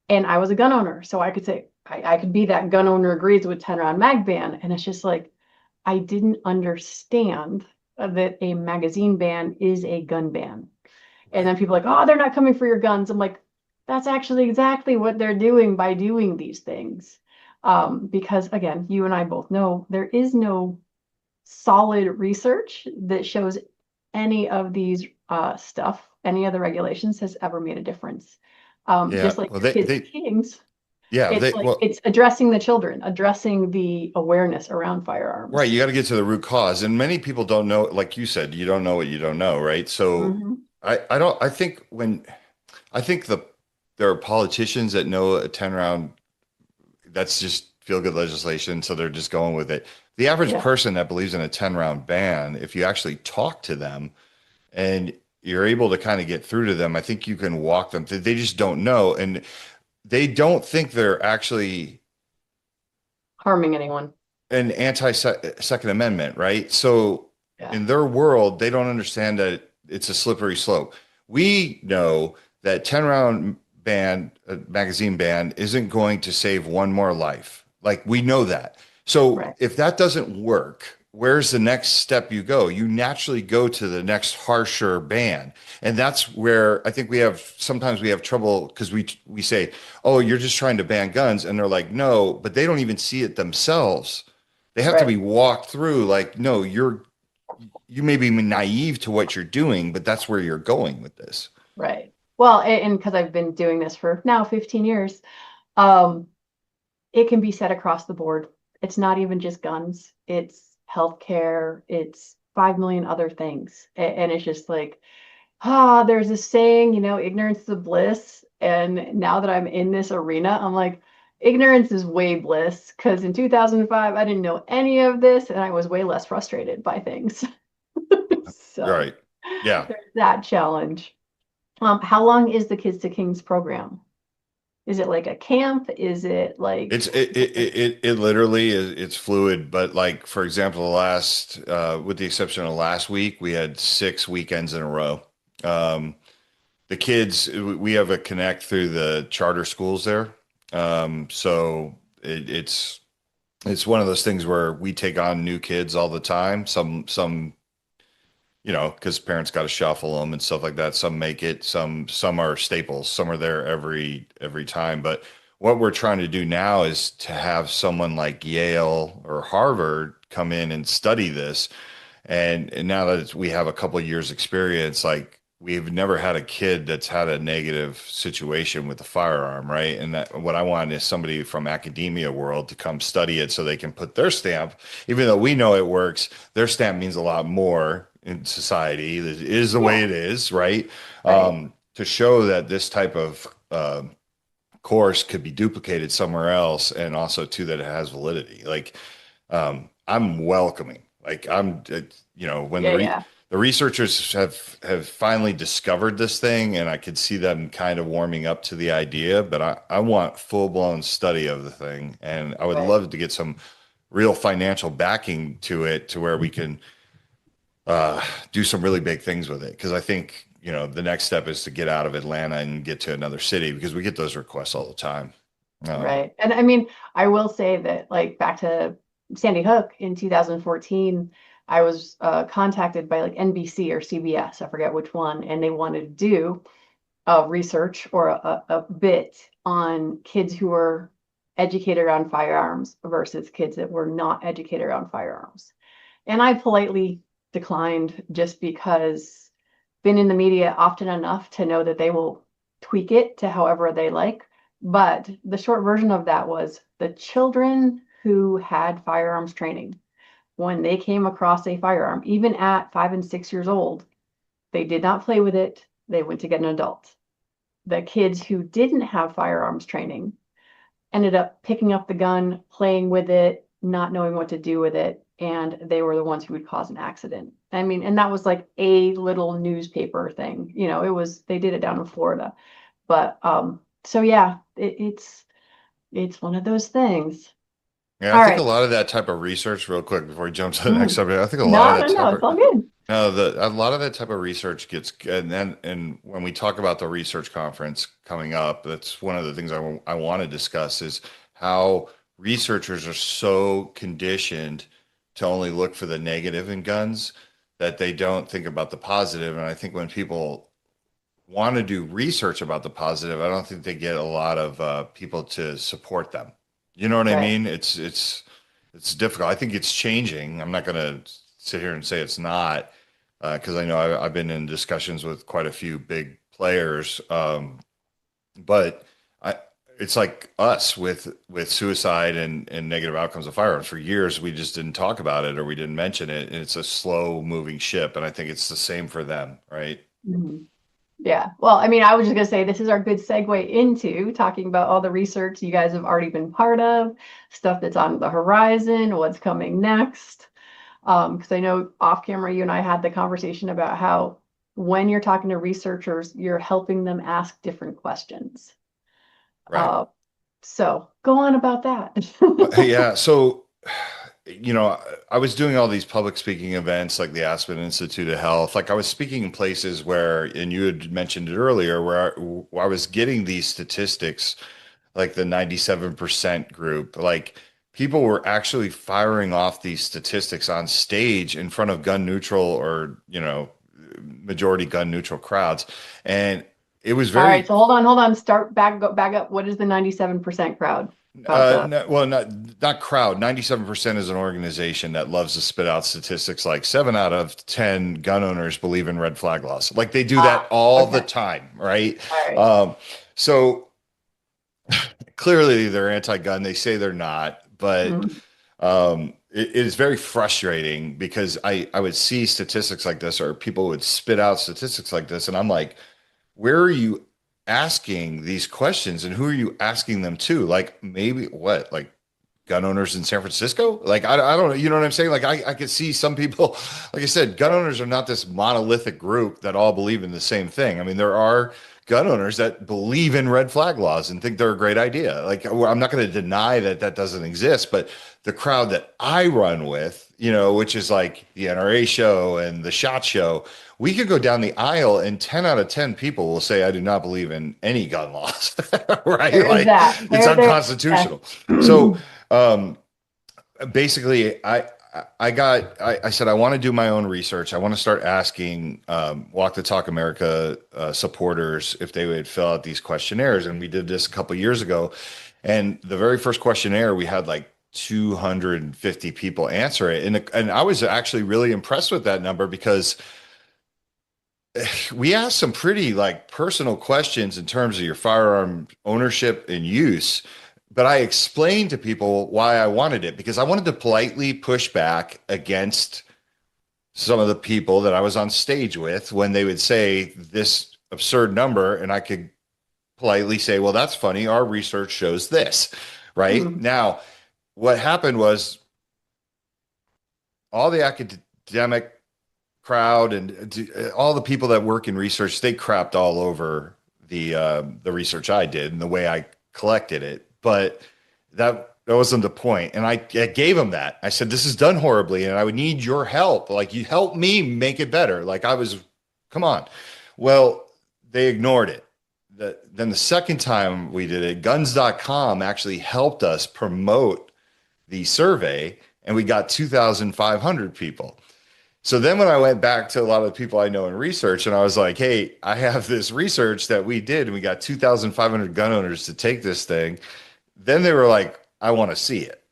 And I was a gun owner. So I could say, I could be that gun owner agrees with 10 round mag ban. And it's just like, I didn't understand that a magazine ban is a gun ban. And Right. then people are like, oh, they're not coming for your guns. I'm like, that's actually exactly what they're doing by doing these things. Because again, you and I both know there is no solid research that shows any of these stuff, any of the regulations has ever made a difference. Yeah. Just like Well, your kids to kings, yeah, it's like well, it's addressing the children, addressing the awareness around right. firearms. You got to get to the root cause. And many people don't know, like you said, you don't know what you don't know, right? So Hmm. I don't, I think there are politicians that know a 10 round, that's just feel good legislation. So they're just going with it. The average Yeah, person that believes in a 10 round ban, if you actually talk to them and you're able to kind of get through to them, I think you can walk them through. They just don't know. And they don't think they're actually harming anyone. an anti-Second Amendment, right? So Yeah, in their world, they don't understand that it's a slippery slope. We know that 10 round ban, magazine ban isn't going to save one more life. Like we know that. So right, if that doesn't work, where's the next step you go? You naturally go to the next harsher ban. And that's where I think sometimes we have trouble because we say, "Oh, you're just trying to ban guns." And they're like, "No," but they don't even see it themselves. They have to right, be walked through like, "No, you may be naive to what you're doing, but that's where you're going with this." right. Well, and because I've been doing this for now 15 years, um, it can be said across the board. It's not even just guns, it's healthcare, it's 5 million other things. And it's just like, there's a saying, ignorance is bliss. And now that I'm in this arena, I'm like, ignorance is way bliss. Because in 2005, I didn't know any of this and I was way less frustrated by things. So Right. Yeah. there's that challenge. How long is the Kids to Kings program? Is it like a camp? Is it like, It literally is it's fluid, but like for example, with the exception of last week, we had 6 weekends in a row. Um, the kids, we have a connect through the charter schools there. So it's one of those things where we take on new kids all the time. Some because parents got to shuffle them and stuff like that. Some make it, some are staples, some are there every time. But what we're trying to do now is to have someone like Yale or Harvard come in and study this. And now that we have a couple of years experience, like we've never had a kid that's had a negative situation with a firearm, right? And that what I want is somebody from academia world to come study it so they can put their stamp, even though we know it works, their stamp means a lot more in society. It is the way Yeah, it is, right? right, To show that this type of course could be duplicated somewhere else, and also too that it has validity. Like I'm welcoming. Like when yeah, yeah, the researchers have finally discovered this thing, and I could see them kind of warming up to the idea, but I want full blown study of the thing, and I would right, love to get some real financial backing to it to where we can do some really big things with it. Because I think the next step is to get out of Atlanta and get to another city because we get those requests all the time. Um, right. And I mean, I will say that, like, back to Sandy Hook in 2014, I was contacted by like NBC or CBS, I forget which one, and they wanted to do research or a bit on kids who were educated around firearms versus kids that were not educated around firearms. And I politely declined just because been in the media often enough to know that they will tweak it to however they like. But the short version of that was the children who had firearms training, when they came across a firearm, even at 5 and 6 years old, they did not play with it. They went to get an adult. The kids who didn't have firearms training ended up picking up the gun, playing with it, not knowing what to do with it, and they were the ones who would cause an accident. I mean, and that was like a little newspaper thing. It was they did it down in Florida. But so yeah, it's one of those things. Yeah, I All think a right. lot of that type of research, real quick, before we jump to the next Mm. subject, I think a lot of No, that no, no, type it's of all good. no, a lot of that type of research gets, and when we talk about the research conference coming up, that's one of the things I want to discuss is how researchers are so conditioned to only look for the negative in guns that they don't think about the positive. And I think when people want to do research about the positive, I don't think they get a lot of people to support them. You know what I Right. mean? It's difficult. I think it's changing. I'm not going to sit here and say it's not because I know I've been in discussions with quite a few big players, but I. It's like us with suicide and negative outcomes of firearms. For years, we just didn't talk about it or we didn't mention it, and it's a slow moving ship. And I think it's the same for them, right? Mhm. Yeah. Well, I mean, I was just gonna say this is our good segue into talking about all the research you guys have already been part of, stuff that's on the horizon, what's coming next. Because I know off camera, you and I had the conversation about how when you're talking to researchers, you're helping them ask different questions. Right. Uh, so go on about that. Yeah. So, I was doing all these public speaking events like the Aspen Institute of Health. Like I was speaking in places where, and you had mentioned it earlier, where I was getting these statistics, like the 97% group, like people were actually firing off these statistics on stage in front of gun neutral or, majority gun neutral crowds. And it was All right, very so hold on. Start back, go back up. What is the 97% crowd about the? No, well, not crowd. 97% is an organization that loves to spit out statistics like 7 out of 10 gun owners believe in red flag laws. Like they do that Ah, all the okay. time, right? All right. So clearly they're anti-gun. They say they're not, but Mm, it is very frustrating because I would see statistics like this, or people would spit out statistics like this, and I'm like, where are you asking these questions and who are you asking them to? Like maybe what, like gun owners in San Francisco? Like I don't know, you know what I'm saying? Like I could see some people, like I said, gun owners are not this monolithic group that all believe in the same thing. I mean, there are gun owners that believe in red flag laws and think they're a great idea. Like I'm not going to deny that that doesn't exist, but the crowd that I run with, which is like the NRA show and the SHOT Show, we could go down the aisle and 10 out of 10 people will say, I do not believe in any gun laws, right? there is Like that. it's There. Yeah. unconstitutional. So, um, basically, I said, I want to do my own research. I want to start asking Walk the Talk America supporters if they would fill out these questionnaires. And we did this a couple years ago. And the very first questionnaire, we had like 250 people answer it. And I was actually really impressed with that number because we asked some pretty like personal questions in terms of your firearm ownership and use. But I explained to people why I wanted it because I wanted to politely push back against some of the people that I was on stage with when they would say this absurd number, and I could politely say, well, that's funny. Our research shows this, right? Mhm. Now, what happened was all the academic crowd and all the people that work in research, they crapped all over the research I did and the way I collected it. But that wasn't the point. And I gave them that. I said, this is done horribly, and I would need your help. Like, you help me make it better. Like, come on. Well, they ignored it. Then the second time we did it, guns.com actually helped us promote the survey, and we got 2,500 people. So then when I went back to a lot of the people I know in research and I was like, hey, I have this research that we did and we got 2,500 gun owners to take this thing. Then they were like, I want to see it.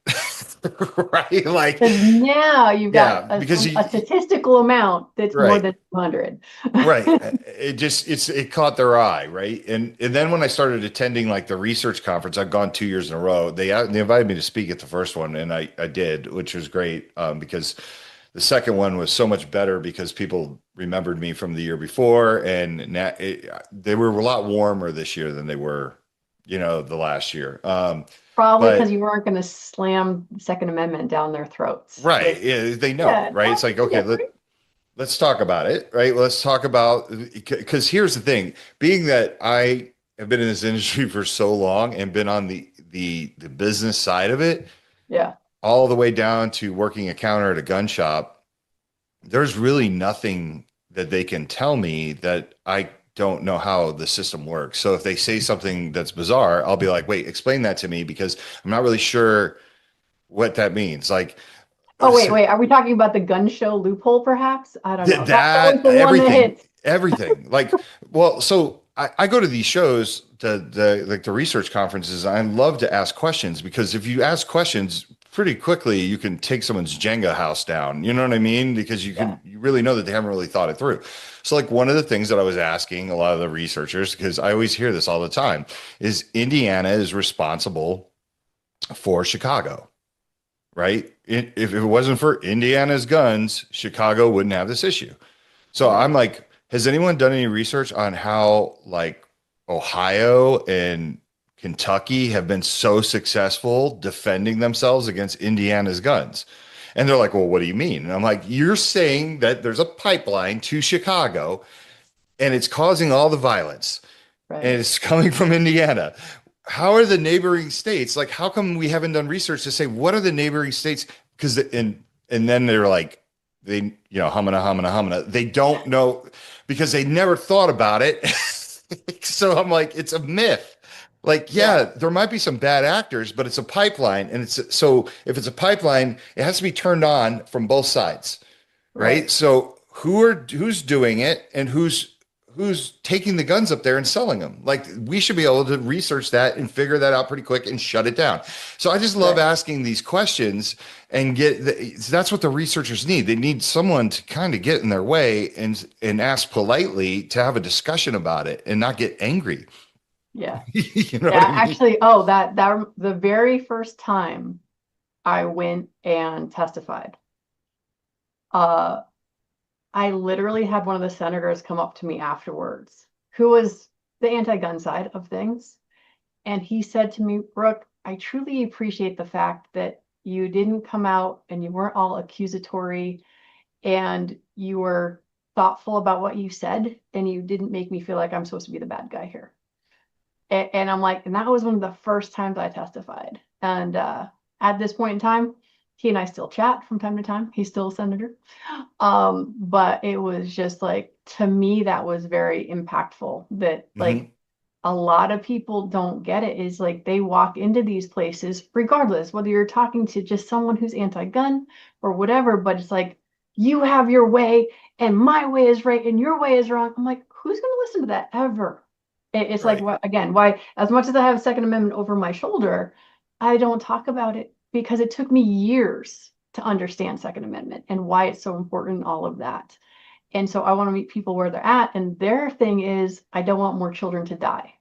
Right? Like, Because now you've got yeah, because a statistical amount that's more right. than 200. Right. It caught their eye, right? And then when I started attending like the research conference, I've gone 2 years in a row. They invited me to speak at the first one, and I did, which was great because the second one was so much better because people remembered me from the year before, and they were a lot warmer this year than they were, the last year. Probably because But you weren't going to slam the Second Amendment down their throats. right, yeah, they know, Yeah, right? It's that's like, okay, different. let's talk about it, right? Let's talk about because here's the thing: being that I have been in this industry for so long and been on the business side of it, Yeah, all the way down to working a counter at a gun shop, there's really nothing that they can tell me that I don't know how the system works. So if they say something that's bizarre, I'll be like, wait, explain that to me because I'm not really sure what that means. Like, oh, wait. Are we talking about the gun show loophole, perhaps? I don't know. That's always that the one that everything, hits. everything. Like, well, so I go to these shows, the research conferences. I love to ask questions because if you ask questions pretty quickly, you can take someone's Jenga house down. You know what I mean? Because Yeah, you really know that they haven't really thought it through. So, like one of the things that I was asking a lot of the researchers, because I always hear this all the time, is Indiana is responsible for Chicago, right? If it wasn't for Indiana's guns, Chicago wouldn't have this issue. So right. I'm like, has anyone done any research on how like Ohio and Kentucky have been so successful defending themselves against Indiana's guns? And they're like, well, what do you mean? And I'm like, you're saying that there's a pipeline to Chicago and it's causing all the violence Right. and it's coming from Indiana. How are the neighboring states? Like, how come we haven't done research to say what are the neighboring states? Because and then they're like, humana, humana, humana. They don't know because they never thought about it. So I'm like, it's a myth. Like, Yeah, yeah, there might be some bad actors, but it's a pipeline, and it's so if it's a pipeline, it has to be turned on from both sides, right? right. So who's doing it and who's taking the guns up there and selling them? Like we should be able to research that and figure that out pretty quick and shut it down. So I just love Right. asking these questions and that's what the researchers need. They need someone to kind of get in their way and ask politely to have a discussion about it and not get angry. Yeah. You know what Yeah. I mean? Actually, oh, that the very first time I went and testified, uh, I literally had one of the senators come up to me afterwards, who was the anti-gun side of things. And he said to me, Brooke, I truly appreciate the fact that you didn't come out and you weren't all accusatory and you were thoughtful about what you said and you didn't make me feel like I'm supposed to be the bad guy here. And I'm like, and that was one of the first times I testified. And at this point in time, he and I still chat from time to time. He's still a senator. But it was just like, to me, that was very impactful that like Hmm. a lot of people don't get it is like they walk into these places, regardless whether you're talking to just someone who's anti-gun or whatever, but it's like, you have your way and my way is right and your way is wrong. I'm like, who's going to listen to that ever? It's like, Right. what, again, why, as much as I have Second Amendment over my shoulder, I don't talk about it because it took me years to understand Second Amendment and why it's so important and all of that. And so I want to meet people where they're at. And their thing is, I don't want more children to die.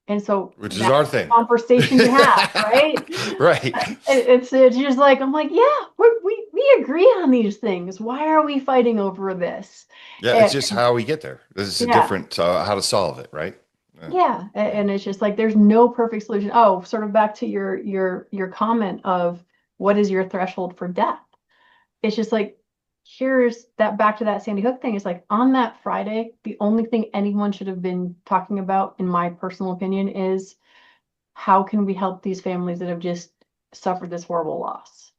And so Which is that's our the thing. conversation to have, right? Right. It's just like, I'm like, yeah, we agree on these things. Why are we fighting over this? Yeah, it's And just how we get there. This is a yeah, different how to solve it, right? Yeah. yeah, Yeah. and it's just like there's no perfect solution. Oh, sort of back to your comment of what is your threshold for death? It's just like here's that back to that Sandy Hook thing. It's like on that Friday, the only thing anyone should have been talking about, in my personal opinion, is how can we help these families that have just suffered this horrible loss?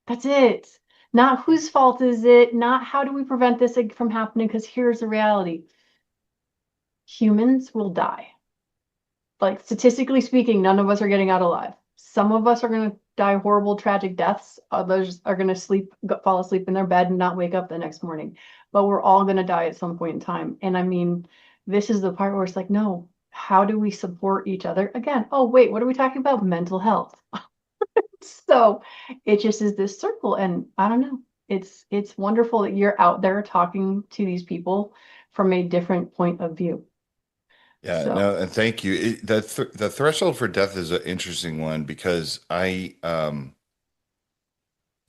That's it. Not whose fault is it, not how do we prevent this from happening, because here's the reality. Humans will die. Like statistically speaking, none of us are getting out alive. Some of us are going to die horrible, tragic deaths. Others are going to fall asleep in their bed and not wake up the next morning. But we're all going to die at some point in time. And I mean, this is the part where it's like, no, how do we support each other? Again, oh, wait, what are we talking about? Mental health. So it just is this circle. And I don't know. It's wonderful that you're out there talking to these people from a different point of view. Yeah, So, no, and thank you. The threshold for death is an interesting one because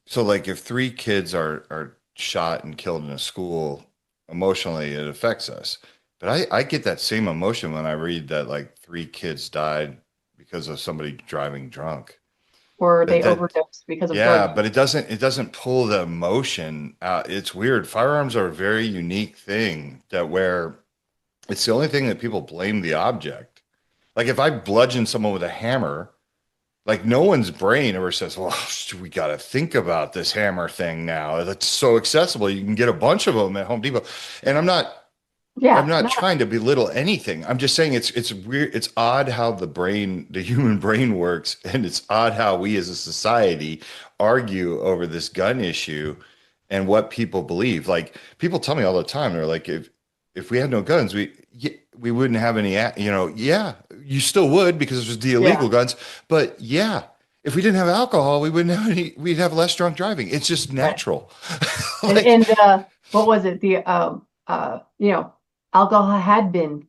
so like if three kids are shot and killed in a school, emotionally it affects us. But I get that same emotion when I read that like three kids died because of somebody driving drunk. or That they that overdose because of drug Yeah, use. but it doesn't pull the emotion out. It's weird. Firearms are a very unique thing that where it's the only thing that people blame the object. Like if I bludgeon someone with a hammer, like no one's brain ever says, "Well, we got to think about this hammer thing now. That's so accessible. You can get a bunch of them at Home Depot." And I'm Yeah, not no, trying to belittle anything. I'm just saying it's weird. It's odd how the human brain works, and it's odd how we as a society argue over this gun issue and what people believe. Like people tell me all the time, they're like, if we had no guns, we wouldn't have any. Yeah, you still would because there's the yeah, illegal guns, but yeah. If we didn't have alcohol, we wouldn't have any, we'd have less drunk driving. It's just right. natural. Like, And what was it? Alcohol had been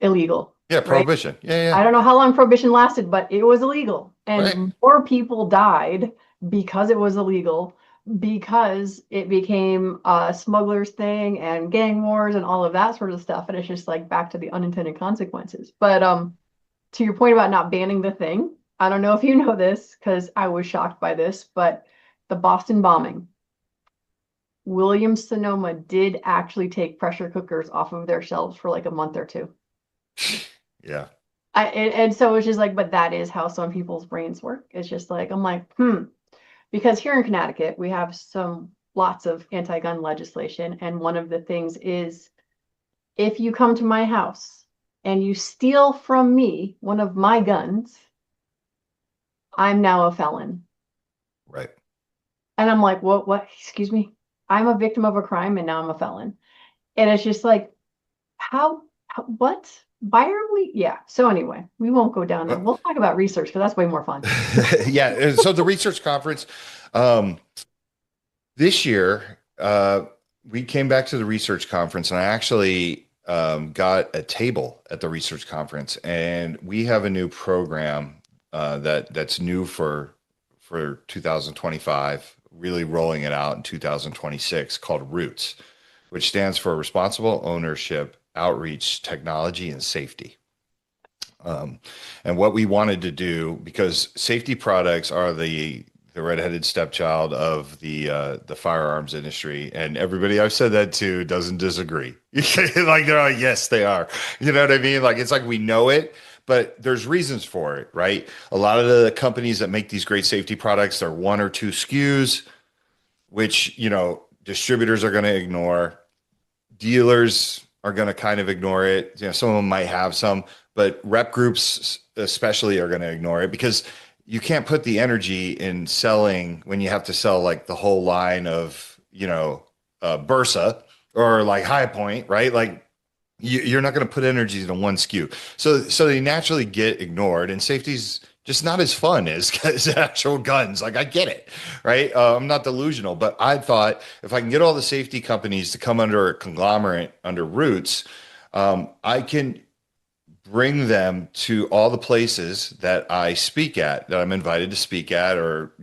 illegal, yeah, right? prohibition. Yeah, yeah. I don't know how long prohibition lasted, but it was illegal. Right. And more people died because it was illegal, because it became a smuggler's thing and gang wars and all of that sort of stuff. And it's just like back to the unintended consequences. But to your point about not banning the thing, I don't know if you know this because I was shocked by this, but the Boston bombing, Williams Sonoma did actually take pressure cookers off of their shelves for like a month or two. Yeah. And so it's just like, but that is how some people's brains work. It's just like, I'm like, because here in Connecticut, we have lots of anti-gun legislation. And one of the things is if you come to my house and you steal from me one of my guns, I'm now a felon. Right. And I'm like, what, excuse me? I'm a victim of a crime and now I'm a felon. And it's just like, what? Why are we? Yeah. So anyway, we won't go down there. Uh, We'll talk about research because that's way more fun. yeah. So the research conference, um, this year, we came back to the research conference and I actually got a table at the research conference and we have a new program that's new for 2025, really rolling it out in 2026 called Roots, which stands for Responsible Ownership, Outreach, Technology, and Safety. Um, and what we wanted to do, because safety products are the redheaded stepchild of the firearms industry, and everybody I've said that to doesn't disagree. Like they're like, yes, they are. You know what I mean? Like it's like we know it, but there's reasons for it, right? A lot of the companies that make these great safety products, they're one or two SKUs, which distributors are going to ignore, dealers are going to kind of ignore it. Some of them might have some, but rep groups especially are going to ignore it because you can't put the energy in selling when you have to sell like the whole line of, Bursa or like High Point, right? Like You're not going to put energies into one SKU. So they naturally get ignored, and safety's just not as fun as actual guns. Like I get it, right? I'm not delusional, but I thought if I can get all the safety companies to come under a conglomerate under Roots, I can bring them to all the places that I speak at, that I'm invited to speak at, or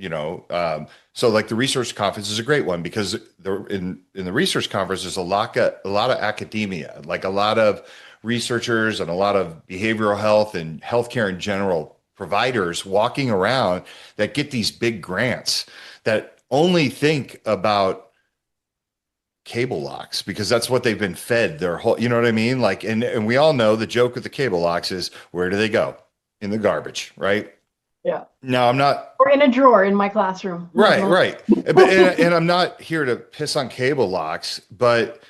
so like the research conference is a great one because in the research conference there's a lot of academia, like a lot of researchers and a lot of behavioral health and healthcare in general providers walking around that get these big grants that only think about cable locks because that's what they've been fed their whole, you know what I mean? Like, and we all know the joke with the cable locks is where do they go? In the garbage, right? Yeah. No, I'm not. Or in a drawer in my classroom. I'm not Right, gonna right. And I'm not here to piss on cable locks, but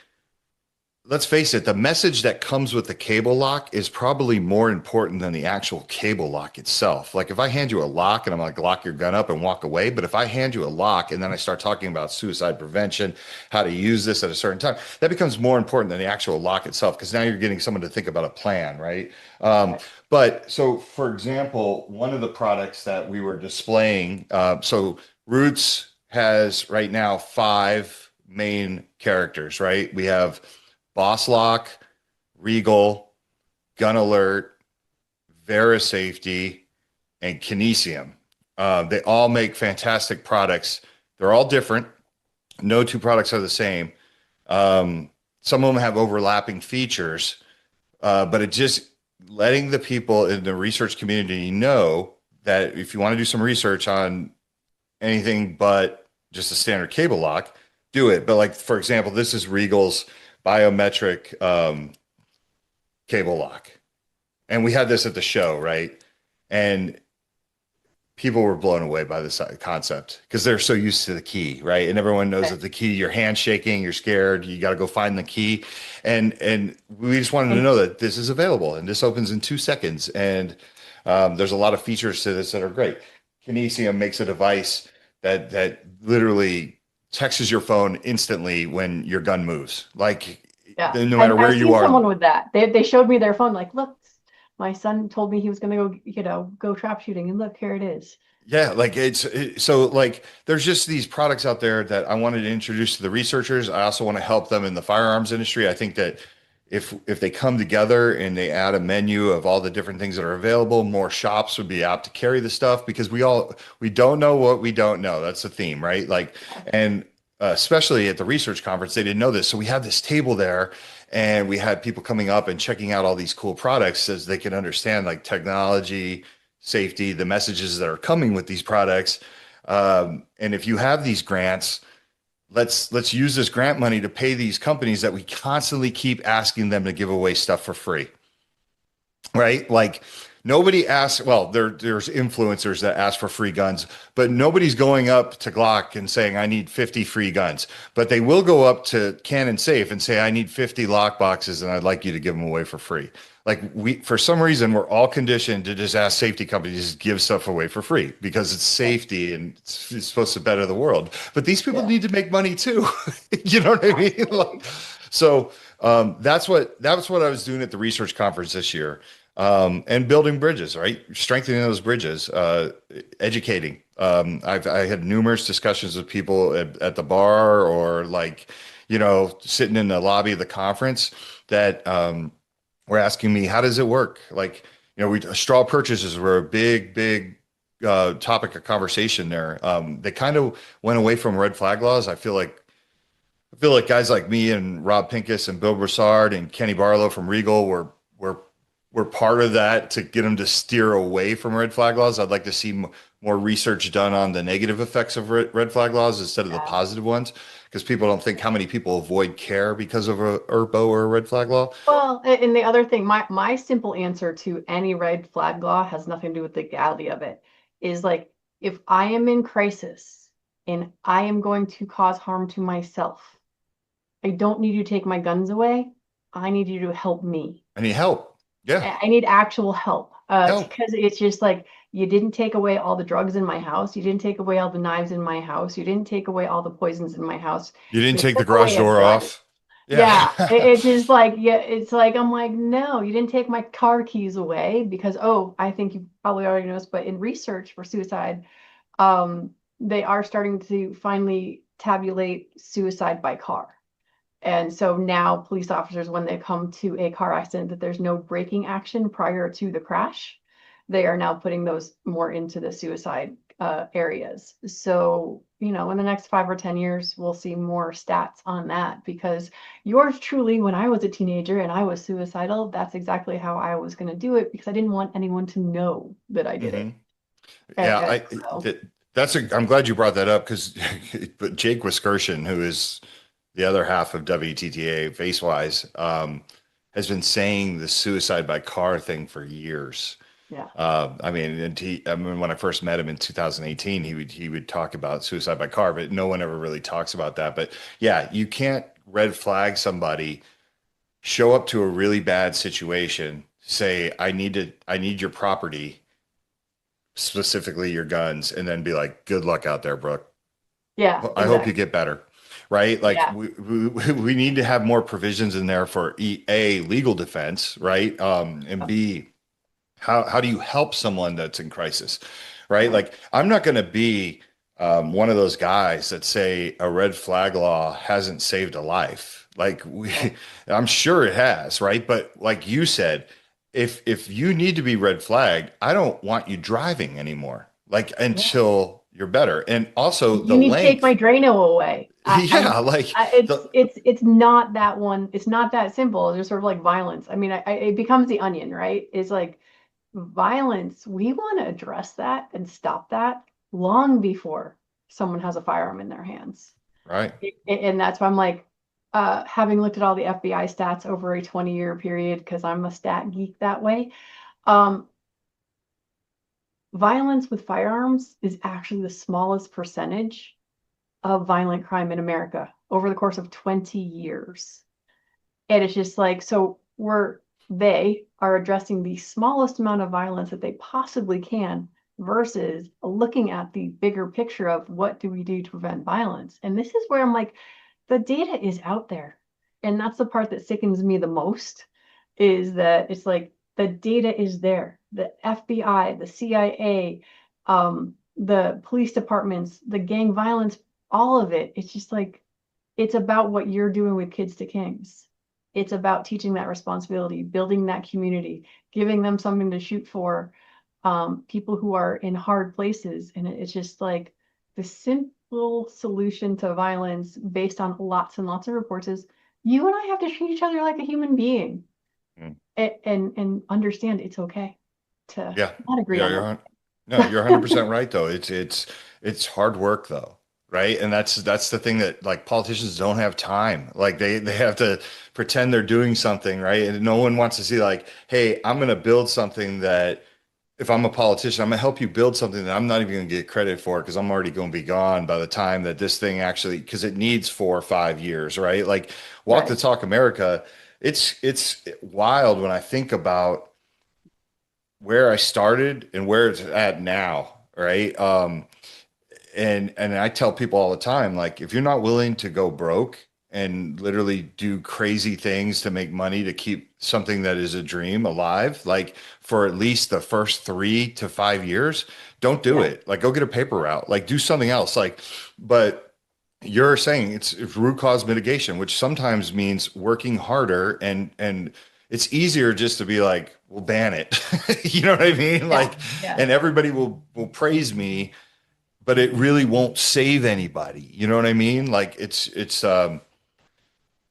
let's face it, the message that comes with the cable lock is probably more important than the actual cable lock itself. Like if I hand you a lock and I'm like, lock your gun up and walk away. But if I hand you a lock and then I start talking about suicide prevention, how to use this at a certain time, that becomes more important than the actual lock itself because now you're getting someone to think about a plan, right? Um, Right. but so, for example, one of the products that we were displaying, so Roots has right now five main characters, right? We have Boss Lock, Regal, Gun Alert, Vera Safety, and Kinesium. They all make fantastic products. They're all different. No two products are the same. Some of them have overlapping features, but it just letting the people in the research community know that if you want to do some research on anything but just a standard cable lock, do it. But like for example, this is Regal's biometric cable lock. And we had this at the show, right? And people were blown away by this concept because they're so used to the key, right? And everyone knows Okay. that the key, you're handshaking, you're scared, you got to go find the key. And we just wanted to And know that this is available and this opens in 2 seconds. And there's a lot of features to this that are great. Kinesium makes a device that literally texts your phone instantly when your gun moves. Like yeah, no I, matter where I've you seen are. someone with that. They showed me their phone, like, look, my son told me he was gonna go, go trap shooting, and look, here it is. Yeah, like so like there's just these products out there that I wanted to introduce to the researchers. I also want to help them in the firearms industry. I think that if they come together and they add a menu of all the different things that are available, more shops would be apt to carry the stuff because we don't know what we don't know. That's the theme, right? Like and especially at the research conference, they didn't know this. So we had this table there and we had people coming up and checking out all these cool products as they can understand like technology, safety, the messages that are coming with these products. And if you have these grants, let's use this grant money to pay these companies that we constantly keep asking them to give away stuff for free, right? Like nobody asks, well, there's influencers that ask for free guns, but nobody's going up to Glock and saying, I need 50 free guns. But they will go up to Canon Safe and say, I need 50 lock boxes and I'd like you to give them away for free. Like for some reason, we're all conditioned to just ask safety companies to give stuff away for free because it's Right. safety and it's supposed to better the world. But these people Yeah. need to make money too. You know what I mean? Like, so that's what I was doing at the research conference this year, and building bridges, right? Strengthening those bridges, educating. I had numerous discussions with people at the bar or like, sitting in the lobby of the conference that were asking me, how does it work? Like, we straw purchases were a big topic of conversation there. They kind of went away from red flag laws. I feel like guys like me and Rob Pincus and Bill Broussard and Kenny Barlow from Regal were part of that to get them to steer away from red flag laws. I'd like to see more research done on the negative effects of red flag laws instead of the Yeah. positive ones, because people don't think how many people avoid care because of a ERPO or a red flag law. Well, and the other thing, my simple answer to any red flag law has nothing to do with the legality of it. Is like if I am in crisis and I am going to cause harm to myself, I don't need you to take my guns away. I need you to help me. I need help. Yeah, I need actual help. help. Because it's just like you didn't take away all the drugs in my house. You didn't take away all the knives in my house. You didn't take away all the poisons in my house. You didn't You take the took garage away a door gun. off. Yeah. Yeah, it's just like, yeah, it's like, I'm like, no, you didn't take my car keys away because, oh, I think you probably already noticed, but in research for suicide, they are starting to finally tabulate suicide by car. And so now police officers, when they come to a car accident that there's no braking action prior to the crash, they are now putting those more into the suicide areas. So, in the next 5 or 10 years, we'll see more stats on that because yours truly, when I was a teenager and I was suicidal, that's exactly how I was going to do it because I didn't want anyone to know that I did Hmm. it. Yeah, So, I'm glad you brought that up because but Jake Wiskerson, who is the other half of WTTA FaceWise, has been saying the suicide by car thing for years. yeah, I mean, when I first met him in 2018, he would talk about suicide by car, but no one ever really talks about that. But yeah, you can't red flag somebody, show up to a really bad situation, say, I need your property, specifically your guns, and then be like, good luck out there, Brooke. yeah, I hope you exactly. get better. Right? Like Yeah, we need to have more provisions in there for A, legal defense, right? And B, how do you help someone that's in crisis, right? right. Like I'm not going to be one of those guys that say a red flag law hasn't saved a life. Right. I'm sure it has, right? But like you said, if you need to be red flagged, I don't want you driving anymore, like Yeah. until you're better. And also the You need to take my length, Drano away. yeah, like It's the it's not that one. It's not that simple. It's just sort of like violence. I mean, it becomes the onion, right? It's like violence. We want to address that and stop that long before someone has a firearm in their hands. right. And that's why I'm like, having looked at all the FBI stats over a 20-year period, because I'm a stat geek that way. Um, Violence with firearms is actually the smallest percentage of violent crime in America over the course of 20 years. And it's just like, so they are addressing the smallest amount of violence that they possibly can versus looking at the bigger picture of what do we do to prevent violence. And this is where I'm like, the data is out there. And that's the part that sickens me the most is that it's like the data is there. The FBI, the CIA, the police departments, the gang violence, all of it. It's just like it's about what you're doing with Kids to Kings. It's about teaching that responsibility, building that community, giving them something to shoot for, people who are in hard places. And it's just like the simple solution to violence based on lots and lots of reports is you and I have to treat each other like a human being Mm. and understand it's okay to Yeah. not agree Yeah, on one no, you're thing. 100% right though. It's hard work though, right? And that's the thing that like politicians don't have time. Like they have to pretend they're doing something, right? And no one wants to see like, hey, I'm going to build something that if I'm a politician, I'm going to help you build something that I'm not even going to get credit for because I'm already going to be gone by the time that this thing actually because it needs 4 or 5 years, right? Like Walk the Right. Talk America, it's wild when I think about where I started and where it's at now, right? And I tell people all the time, like, if you're not willing to go broke and literally do crazy things to make money to keep something that is a dream alive, like for at least the first 3 to 5 years, don't do Yeah. it. Like, go get a paper route, like, do something else. Like, but you're saying it's root cause mitigation, which sometimes means working harder and it's easier just to be like, well, ban it. You know what I mean? Yeah. Like, Yeah. and everybody will praise me, but it really won't save anybody. You know what I mean? Like it's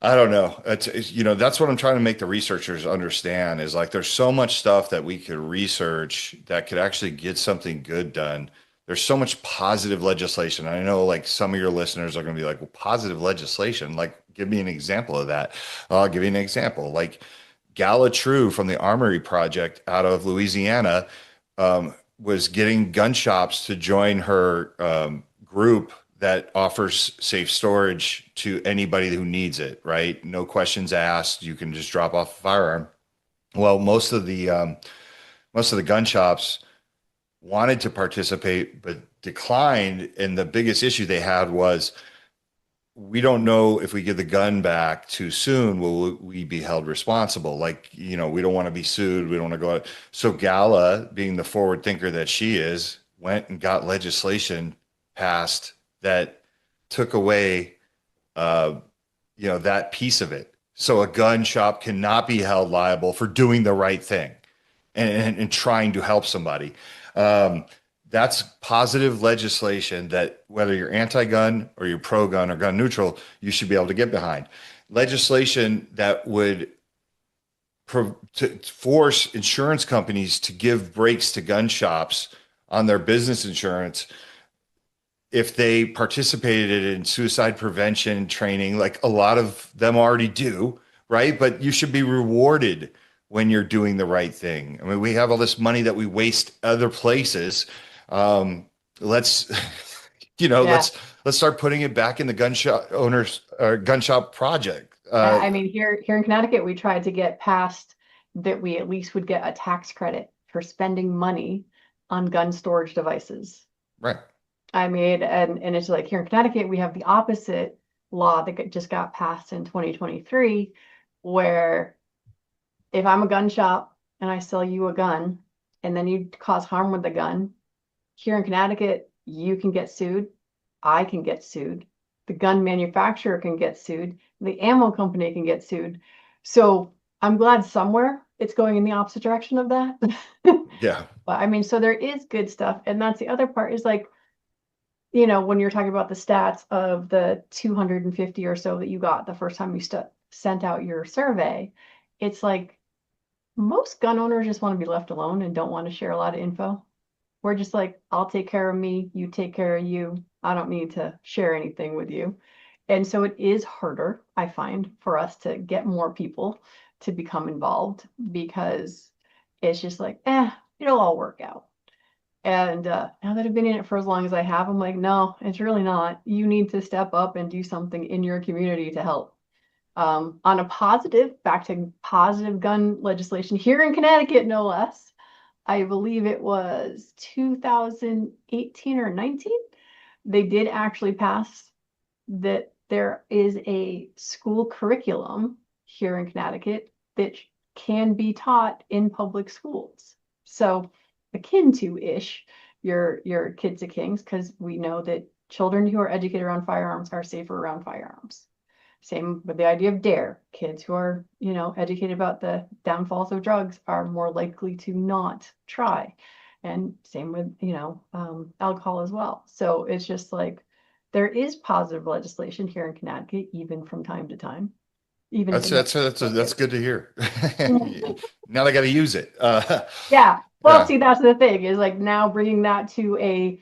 I don't know. That's what I'm trying to make the researchers understand is like there's so much stuff that we could research that could actually get something good done. There's so much positive legislation. I know like some of your listeners are going to be like, well, positive legislation, like give me an example of that. I'll give you an example. Like Gala True from the Armory Project out of Louisiana was getting gun shops to join her group that offers safe storage to anybody who needs it, right? No questions asked. You can just drop off a firearm. Well, most of the gun shops wanted to participate but declined, and the biggest issue they had was we don't know if we give the gun back too soon, will we be held responsible? Like, we don't want to be sued. We don't want to go out. So Gala, being the forward thinker that she is, went and got legislation passed that took away, uh, that piece of it. So a gun shop cannot be held liable for doing the right thing and trying to help somebody. Um, that's positive legislation that whether you're anti-gun or you're pro-gun or gun neutral, you should be able to get behind. Legislation that would to force insurance companies to give breaks to gun shops on their business insurance if they participated in suicide prevention training, like a lot of them already do, right? But you should be rewarded when you're doing the right thing. I mean, we have all this money that we waste other places. Let's, Yeah. let's start putting it back in the gun shop owners or gun shop project. I mean, here in Connecticut, we tried to get past that we at least would get a tax credit for spending money on gun storage devices. Right. I mean, and it's like here in Connecticut, we have the opposite law that just got passed in 2023, where if I'm a gun shop and I sell you a gun and then you cause harm with the gun, here in Connecticut, you can get sued. I can get sued. The gun manufacturer can get sued. The ammo company can get sued. So I'm glad somewhere it's going in the opposite direction of that. Yeah. But I mean, so there is good stuff. And that's the other part is like, when you're talking about the stats of the 250 or so that you got the first time you sent out your survey, it's like most gun owners just want to be left alone and don't want to share a lot of info. We're just like, I'll take care of me, you take care of you. I don't need to share anything with you. And so it is harder, I find, for us to get more people to become involved because it's just like, it'll all work out. And now that I've been in it for as long as I have, I'm like, no, it's really not. You need to step up and do something in your community to help. On a positive, back to positive gun legislation here in Connecticut, no less. I believe it was 2018 or 19. They did actually pass that there is a school curriculum here in Connecticut that can be taught in public schools. So akin to ish your kids of kings, because we know that children who are educated around firearms are safer around firearms. Same with the idea of dare. Kids who are, educated about the downfalls of drugs are more likely to not try. And same with, alcohol as well. So it's just like there is positive legislation here in Connecticut, even from time to time, even if That's it never that's that's that's gets. good to hear. Now they got to use it. Yeah. Well, Yeah. see, that's the thing is like now bringing that to a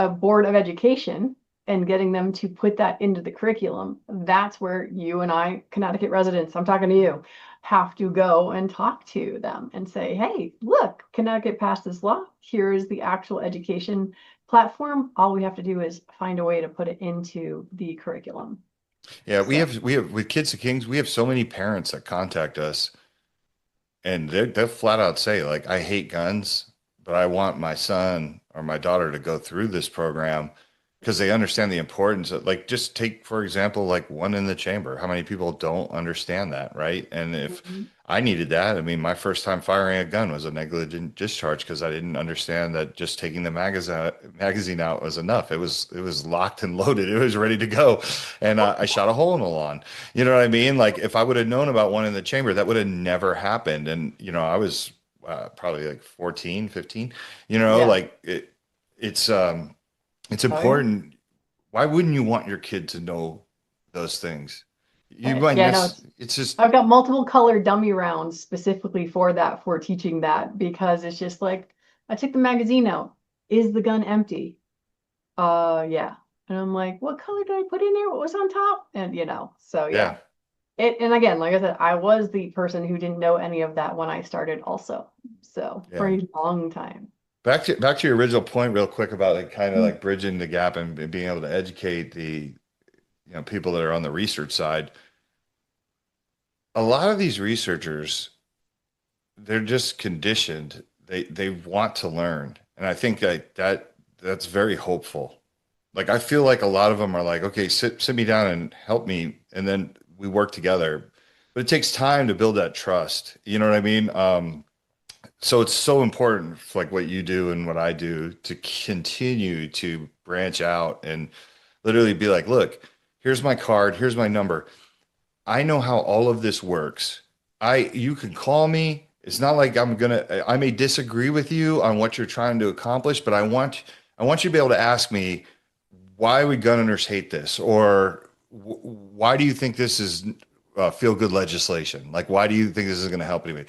board of education and getting them to put that into the curriculum. That's where you and I, Connecticut residents, I'm talking to you, have to go and talk to them and say, hey, look, Connecticut passed this law. Here is the actual education platform. All we have to do is find a way to put it into the curriculum. Yeah, we So, have we have with Kids to Kings, we have so many parents that contact us and they'll flat out say, like, I hate guns, but I want my son or my daughter to go through this program because they understand the importance of, like, just take, for example, like one in the chamber. How many people don't understand that, right? And if mhm. I needed that, I mean, my first time firing a gun was a negligent discharge because I didn't understand that just taking the magazine out was enough. It was locked and loaded. It was ready to go, and I shot a hole in the lawn. You know what I mean? Like if I would have known about one in the chamber, that would have never happened. And I was probably like 14, 15. Yeah. Like it's Oh, yeah. important. Why wouldn't you want your kid to know those things? You might Yeah, no, it's just I've got multiple color dummy rounds specifically for that, for teaching that, because it's just like, I took the magazine out. Is the gun empty? Yeah. And I'm like, what color did I put in there? What was on top? And so yeah. yeah, And again, like I said, I was the person who didn't know any of that when I started also. So for yeah. a long time. Back to your original point real quick about like kind of Mm. like bridging the gap and being able to educate the people that are on the research side. A lot of these researchers, they're just conditioned. They want to learn. And I think that's very hopeful. Like I feel like a lot of them are like, okay, sit me down and help me, and then we work together. But it takes time to build that trust. You know what I mean? So it's so important, like what you do and what I do, to continue to branch out and literally be like, look, here's my card, here's my number. I know how all of this works. You can call me. It's not like I may disagree with you on what you're trying to accomplish, but I want you to be able to ask me, why would gun owners hate this? Or why do you think this is feel good legislation? Like, why do you think this is going to help anybody?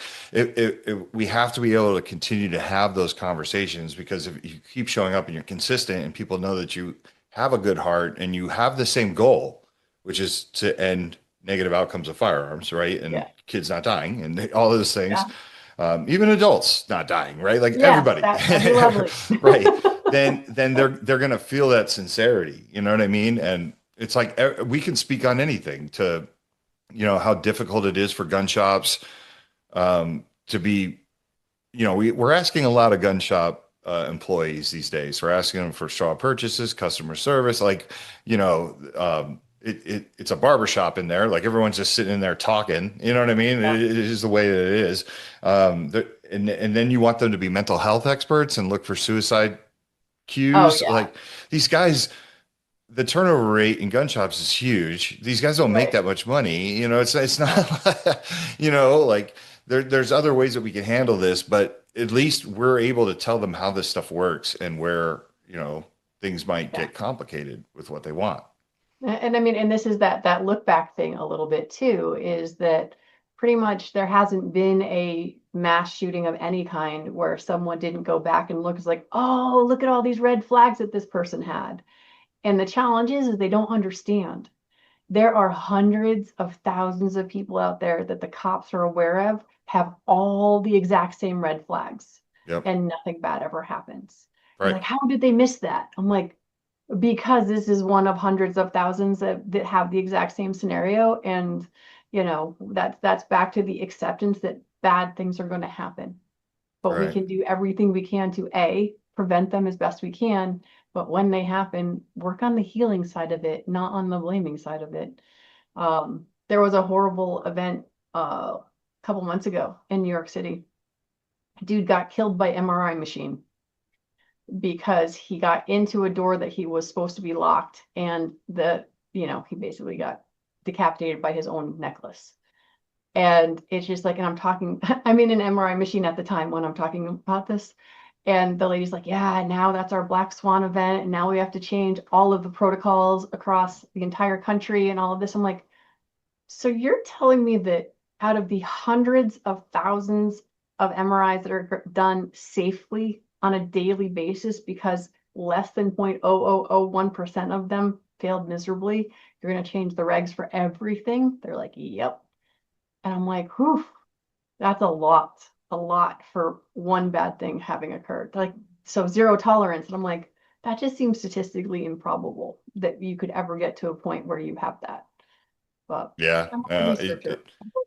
We have to be able to continue to have those conversations, because if you keep showing up and you're consistent and people know that you have a good heart and you have the same goal, which is to end negative outcomes of firearms, right? And Yeah. kids not dying and all those things, Yeah. even adults not dying, right? Like Yes, everybody, that'd be lovely. right? Then they're gonna feel that sincerity. You know what I mean? And it's like we can speak on anything to, how difficult it is for gun shops to be, we're asking a lot of gun shop employees these days. We're asking them for straw purchases, customer service, like, it's a barber shop in there. Like everyone's just sitting in there talking. You know what I mean? Yeah. It is the way that it is. And then you want them to be mental health experts and look for suicide Oh cues. yeah. Like these guys, the turnover rate in gun shops is huge. These guys don't make Right. that much money. It's not, like there's other ways that we can handle this, but at least we're able to tell them how this stuff works and where, things might Yeah. get complicated with what they want. And I mean, and this is that look back thing a little bit too, is that pretty much there hasn't been a mass shooting of any kind where someone didn't go back and look. It's like, oh, look at all these red flags that this person had. And the challenge is they don't understand. There are hundreds of thousands of people out there that the cops are aware of have all the exact same red flags, Yep. and nothing bad ever happens. They're Right. like, how did they miss that? I'm like, because this is one of hundreds of thousands that have the exact same scenario. And that's back to the acceptance that bad things are going to happen, but we Right. can do everything we can to prevent them as best we can, but when they happen, work on the healing side of it, not on the blaming side of it. There was a horrible event a couple months ago in New York City. A dude got killed by MRI machine because he got into a door that he was supposed to be locked, and he basically got decapitated by his own necklace. And it's just like, and I'm talking, I'm in an MRI machine at the time when I'm talking about this. And the lady's like, yeah, now that's our Black Swan event. And now we have to change all of the protocols across the entire country and all of this. I'm like, so you're telling me that out of the hundreds of thousands of MRIs that are done safely on a daily basis, because less than 0.0001% of them failed miserably, you're going to change the regs for everything? They're like, yep. And I'm like, whew, that's a lot for one bad thing having occurred. Like, so zero tolerance. And I'm like, that just seems statistically improbable that you could ever get to a point where you have that. But Yeah. I'm not a researcher.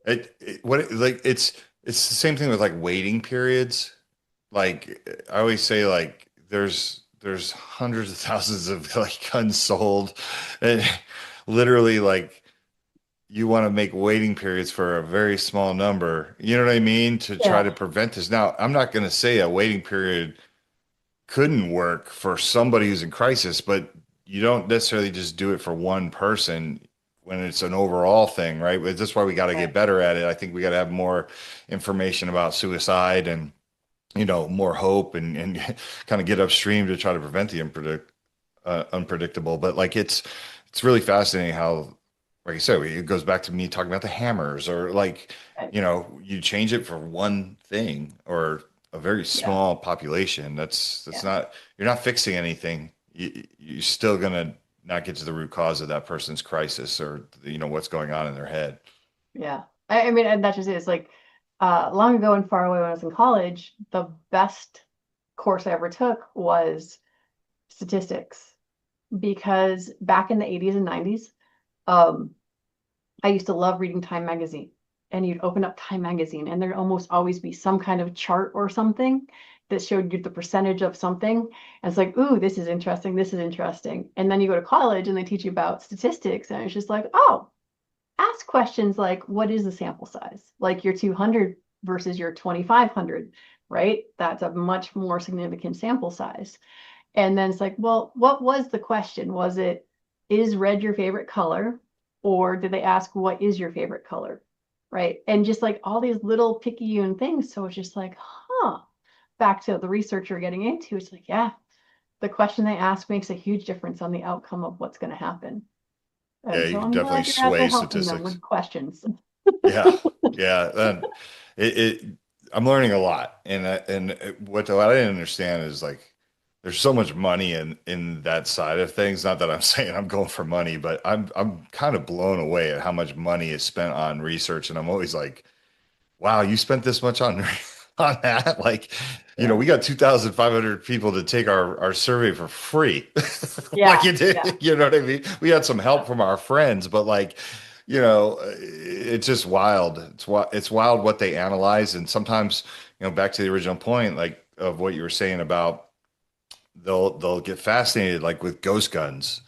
Like it's the same thing with like waiting periods. Like I always say, like there's hundreds of thousands of like guns sold, and literally like you want to make waiting periods for a very small number. You know what I mean? To try Yeah, to prevent this. Now, I'm not going to say a waiting period couldn't work for somebody who's in crisis, but you don't necessarily just do it for one person when it's an overall thing, right? But that's why we got to get right. better at it. I think we got to have more information about suicide and, more hope and kind of get upstream to try to prevent the unpredictable. But like it's really fascinating how, like I said, it goes back to me talking about the hammers or like, Right. you change it for one thing or a very Yeah, small population. That's yeah, not, you're not fixing anything. You're still gonna not get to the root cause of that person's crisis or what's going on in their head. yeah. I mean, and that's just it. It's like long ago and far away when I was in college, the best course I ever took was statistics, because back in the 80s and 90s, um, I used to love reading Time magazine. And you'd open up Time magazine and there'd almost always be some kind of chart or something. that showed you the percentage of something. And it's like, ooh, this is interesting. This is interesting. And then you go to college and they teach you about statistics. And it's just like, oh, ask questions like, what is the sample size? Like your 200 versus your 2,500, right? That's a much more significant sample size. And then it's like, well, what was the question? Was it, is red your favorite color? Or did they ask, what is your favorite color? Right. And just like all these little picayune things. So it's just like, huh, back to the research you're getting into. It's like, yeah, the question they ask makes a huge difference on the outcome of what's going to happen. Yeah, And you so can I'm definitely glad you're out there sway helping them statistics. with questions. Yeah, yeah. And it I'm learning a lot, and what I didn't understand is like there's so much money in that side of things. Not that I'm saying I'm going for money, but I'm kind of blown away at how much money is spent on research, and I'm always like, wow, you spent this much on on that? Like, Yeah. we got 2,500 people to take our survey for free. Like Yeah. you Yeah. did, you know what I mean? We had some help Yeah. from our friends, but like, it's just wild. It's wild what they analyze. And sometimes, back to the original point, like of what you were saying about they'll get fascinated like with ghost guns.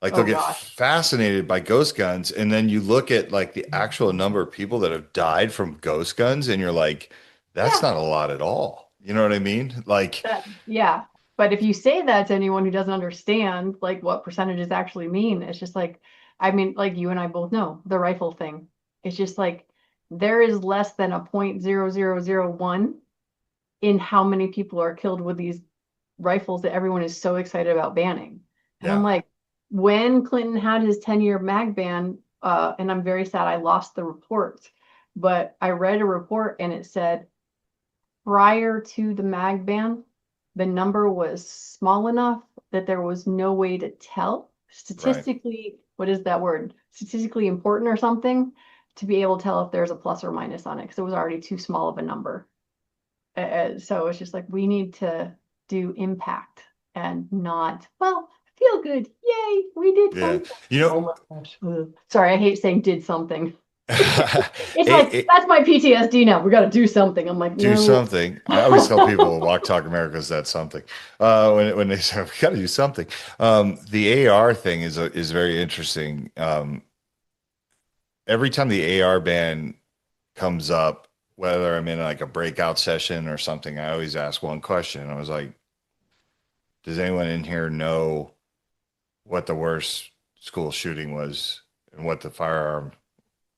Like they'll Oh get gosh. fascinated by ghost guns, and then you look at like the actual number of people that have died from ghost guns, and you're like, that's Yeah. not a lot at all. You know what I mean? Like, Yeah. But if you say that to anyone who doesn't understand like what percentages actually mean, it's just like, I mean, like you and I both know the rifle thing. It's just like there is less than a 0.0001 in how many people are killed with these rifles that everyone is so excited about banning. And I'm yeah, like, when Clinton had his 10-year mag ban, and I'm very sad I lost the report, but I read a report and it said prior to the mag ban, the number was small enough that there was no way to tell right. statistically, what is that word? Statistically important or something to be able to tell if there's a plus or minus on it because it was already too small of a number. So it's just like we need to do impact and not, well, feel good. Yay, we did Yeah. something. You know, Oh my gosh. Ugh. Sorry, I hate saying did something. It's it, like it, that's my PTSD now. We got to do something. I'm like, do no. something. I always tell people Walk Talk America is that something. When they say we got to do something. The AR thing is very interesting. Every time the AR ban comes up, whether I'm in like a breakout session or something, I always ask one question. I was like, does anyone in here know what the worst school shooting was and what the firearm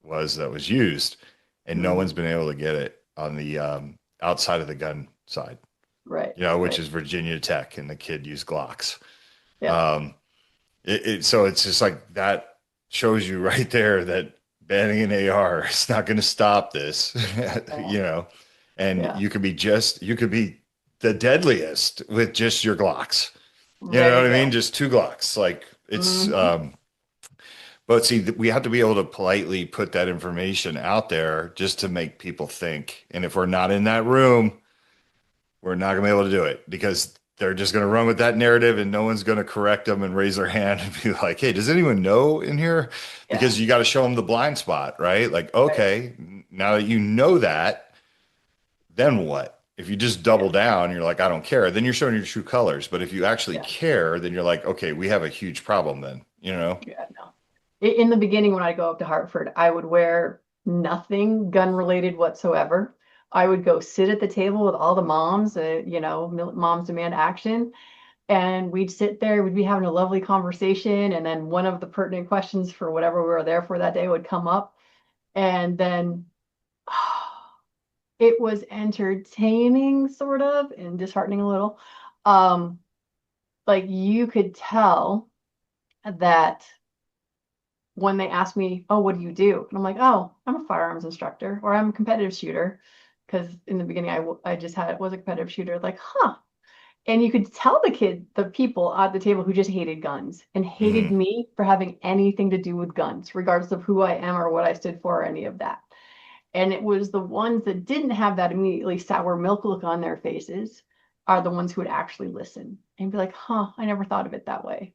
was that was used? And no one's Mhm. been able to get it on the outside of the gun side, Right, which right. is Virginia Tech, and the kid used Glocks. Yeah. Um, so it's just like that shows you right there that banning an AR is not going to stop this, Yeah. you know, and Yeah. you could be the deadliest with just your Glocks. You know There what you I mean? go. Just two Glocks. Like it's, Hmm. but see, we have to be able to politely put that information out there just to make people think. And if we're not in that room, we're not going to be able to do it because they're just going to run with that narrative and no one's going to correct them and raise their hand and be like, hey, does anyone know in here? Yeah. Because you got to show them the blind spot, right? Like, Right. okay, now that you know that, then what? If you just Yeah. double down, you're like, I don't care, then you're showing your true colors. But if you actually Yeah. care, then you're like, okay, we have a huge problem then, you know? Yeah. No. In the beginning, when I go up to Hartford, I would wear nothing gun related whatsoever. I would go sit at the table with all the moms, moms demand action. And we'd sit there, we'd be having a lovely conversation. And then one of the pertinent questions for whatever we were there for that day would come up. And then it was entertaining, sort of, and disheartening a little. Um, like you could tell that when they ask me, "Oh, what do you do?" And I'm like, "Oh, I'm a firearms instructor or I'm a competitive shooter." Because in the beginning, I just was a competitive shooter. Like, huh. And you could tell the people at the table who just hated guns and hated Mhm. me for having anything to do with guns, regardless of who I am or what I stood for or any of that. And it was the ones that didn't have that immediately sour milk look on their faces are the ones who would actually listen and be like, huh, I never thought of it that way.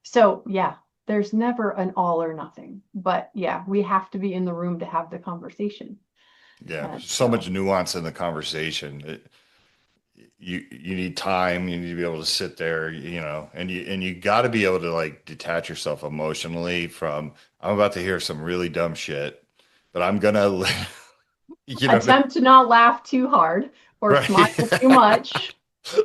So, yeah, there's never an all or nothing. But yeah, we have to be in the room to have the conversation. Yeah, And so much so, nuance in the conversation. you need time. You need to be able to sit there, and you got to be able to like detach yourself emotionally from. I'm about to hear some really dumb shit, but I'm gonna, you know, Attempt to not laugh too hard or smile right? too much. Or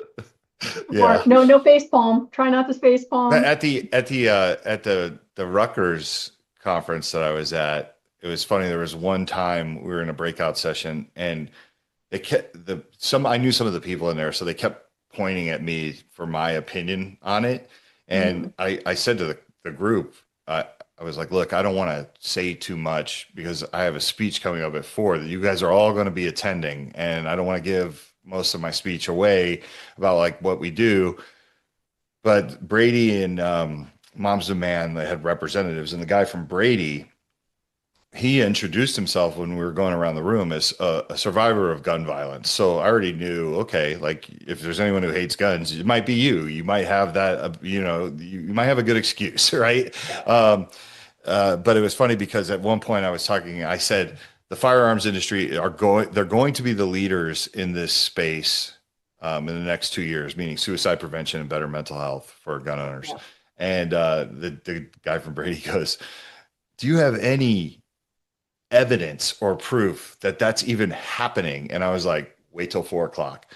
Yeah. no face palm. Try not to face But palm. at the Rutgers conference that I was at, it was funny. There was one time we were in a breakout session, and they kept I knew some of the people in there, so they kept pointing at me for my opinion on it. And Mhm. I said to the group, I was like, look, I don't want to say too much because I have a speech coming up at 4 that you guys are all going to be attending, and I don't want to give most of my speech away about like what we do. But Brady and Mom's Demand, they had representatives, and the guy from Brady, he introduced himself when we were going around the room as a survivor of gun violence. So I already knew, okay, like if there's anyone who hates guns, it might be you. You might have that, you might have a good excuse, right? Yeah. But it was funny because at one point I said, the firearms industry they're going to be the leaders in this space in the next 2 years, meaning suicide prevention and better mental health for gun owners. Yeah. And the guy from Brady goes, do you have any evidence or proof that that's even happening? And I was like, wait till 4 o'clock.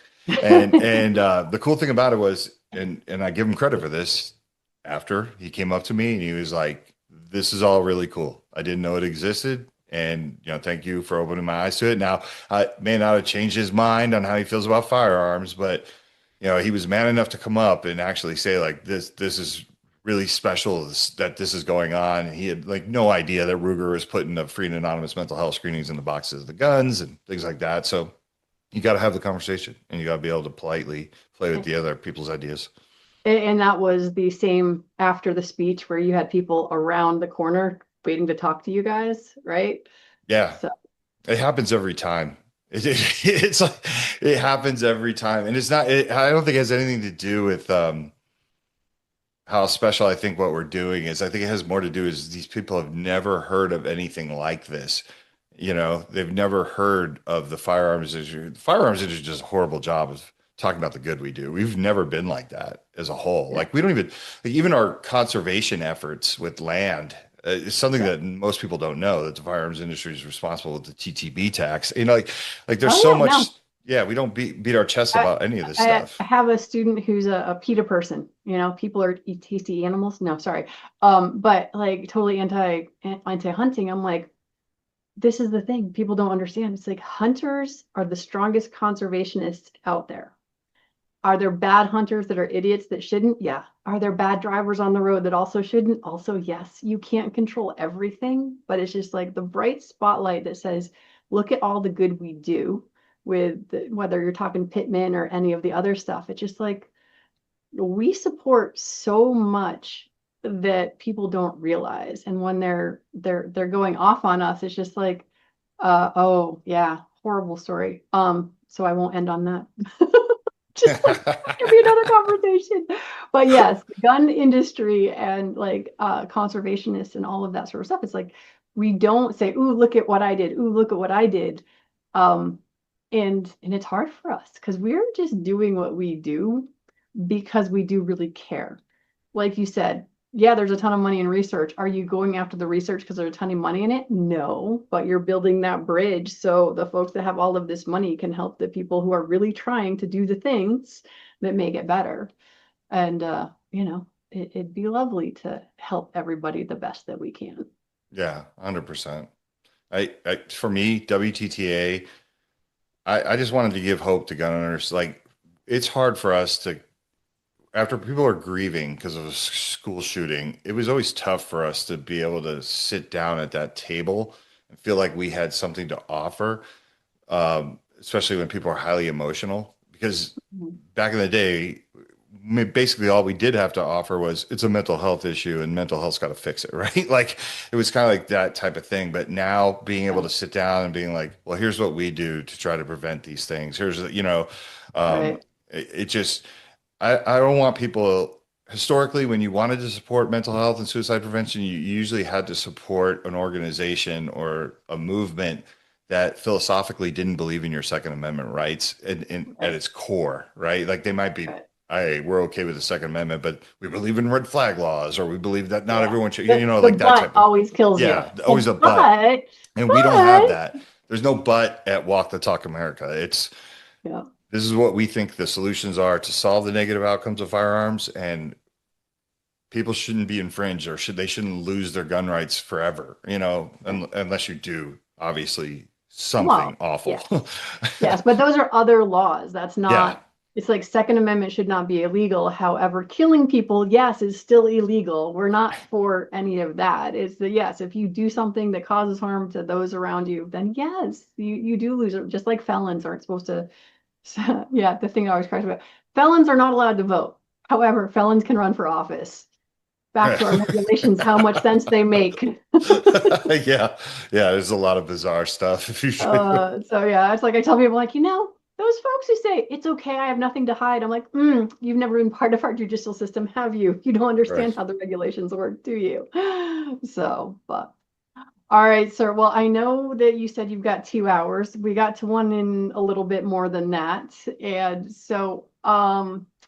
And the cool thing about it was, and I give him credit for this. After he came up to me and he was like, "This is all really cool. I didn't know it existed, and thank you for opening my eyes to it." Now, I may not have changed his mind on how he feels about firearms, but he was man enough to come up and actually say like, This is really special that this is going on. And he had like no idea that Ruger was putting the free and anonymous mental health screenings in the boxes of the guns and things like that. So you got to have the conversation and you got to be able to politely play with the other people's ideas. And that was the same after the speech where you had people around the corner waiting to talk to you guys, right? Yeah, So, it happens every time. It's like it happens every time, and it's not. I don't think it has anything to do with how special I think what we're doing is. I think it has more to do is these people have never heard of anything like this. They've never heard of the firearms industry. The firearms industry does a horrible job of talking about the good we do. We've never been like that as a whole. yeah, Like we don't even like even our conservation efforts with land is something yeah. that most people don't know that the firearms industry is responsible with the TTB tax. Like there's Oh so yeah, no. much. Yeah, we don't beat our chest I, about any of this I stuff. have a student who's a PETA person. People are eat tasty animals. No, sorry. But like totally anti hunting. I'm like, this is the thing people don't understand. It's like hunters are the strongest conservationists out there. Are there bad hunters that are idiots that shouldn't? Yeah. Are there bad drivers on the road that also shouldn't? Also, yes. You can't control everything, but it's just like the bright spotlight that says, look at all the good we do with whether you're talking Pittman or any of the other stuff. It's just like we support so much that people don't realize. And when they're going off on us, it's just like, oh yeah, horrible story. So I won't end on that. Just like that could be another conversation. But yes, the gun industry and like conservationists and all of that sort of stuff. It's like we don't say, "Ooh, look at what I did. Ooh, look at what I did." Um, and it's hard for us because we're just doing what we do because we do really care. Like you said, yeah, there's a ton of money in research. Are you going after the research because there's a ton of money in it? No, but you're building that bridge so the folks that have all of this money can help the people who are really trying to do the things that make it better. And it'd be lovely to help everybody the best that we can. Yeah, 100%. For me, WTTA, I just wanted to give hope to gun owners. Like, it's hard for us to, after people are grieving because of a school shooting, it was always tough for us to be able to sit down at that table and feel like we had something to offer, especially when people are highly emotional. Because Mhm. back in the day, basically all we did have to offer was it's a mental health issue and mental health's got to fix it, right? Like it was kind of like that type of thing. But now being able Yeah, to sit down and being like, well, here's what we do to try to prevent these things. Um, right. it just, I don't want people. Historically, when you wanted to support mental health and suicide prevention, you usually had to support an organization or a movement that philosophically didn't believe in your Second Amendment rights at Right, its core, right? Like they might be, right. we're okay with the Second Amendment, but we believe in red flag laws, or we believe that not Yeah. everyone should, The like that but type of, always kills you. yeah, always Well, a but. And we don't have but, that. There's no but at Walk the Talk America. yeah, This is what we think the solutions are to solve the negative outcomes of firearms, and people shouldn't be infringed or they shouldn't lose their gun rights forever, right. unless you do obviously Well, something awful. yes. Yes, but those are other laws. That's Yeah, not, it's like Second Amendment should not be illegal. However, killing people, yes, is still illegal. We're not for any of that. It's the yes, if you do something that causes harm to those around you, then yes, you do lose it. Just like felons aren't supposed to, yeah, the thing I always cries about. Felons are not allowed to vote. However, felons can run for office. Back to our regulations, how much sense they make. yeah, yeah. There's a lot of bizarre stuff. If you should, So yeah, it's like I tell people like, those folks who say it's okay, I have nothing to hide. I'm like, you've never been part of our judicial system, have you? You don't understand right. how the regulations work, do you? So, but all right, sir. Well, I know that you said you've got 2 hours. We got to one in a little bit more than that. And so,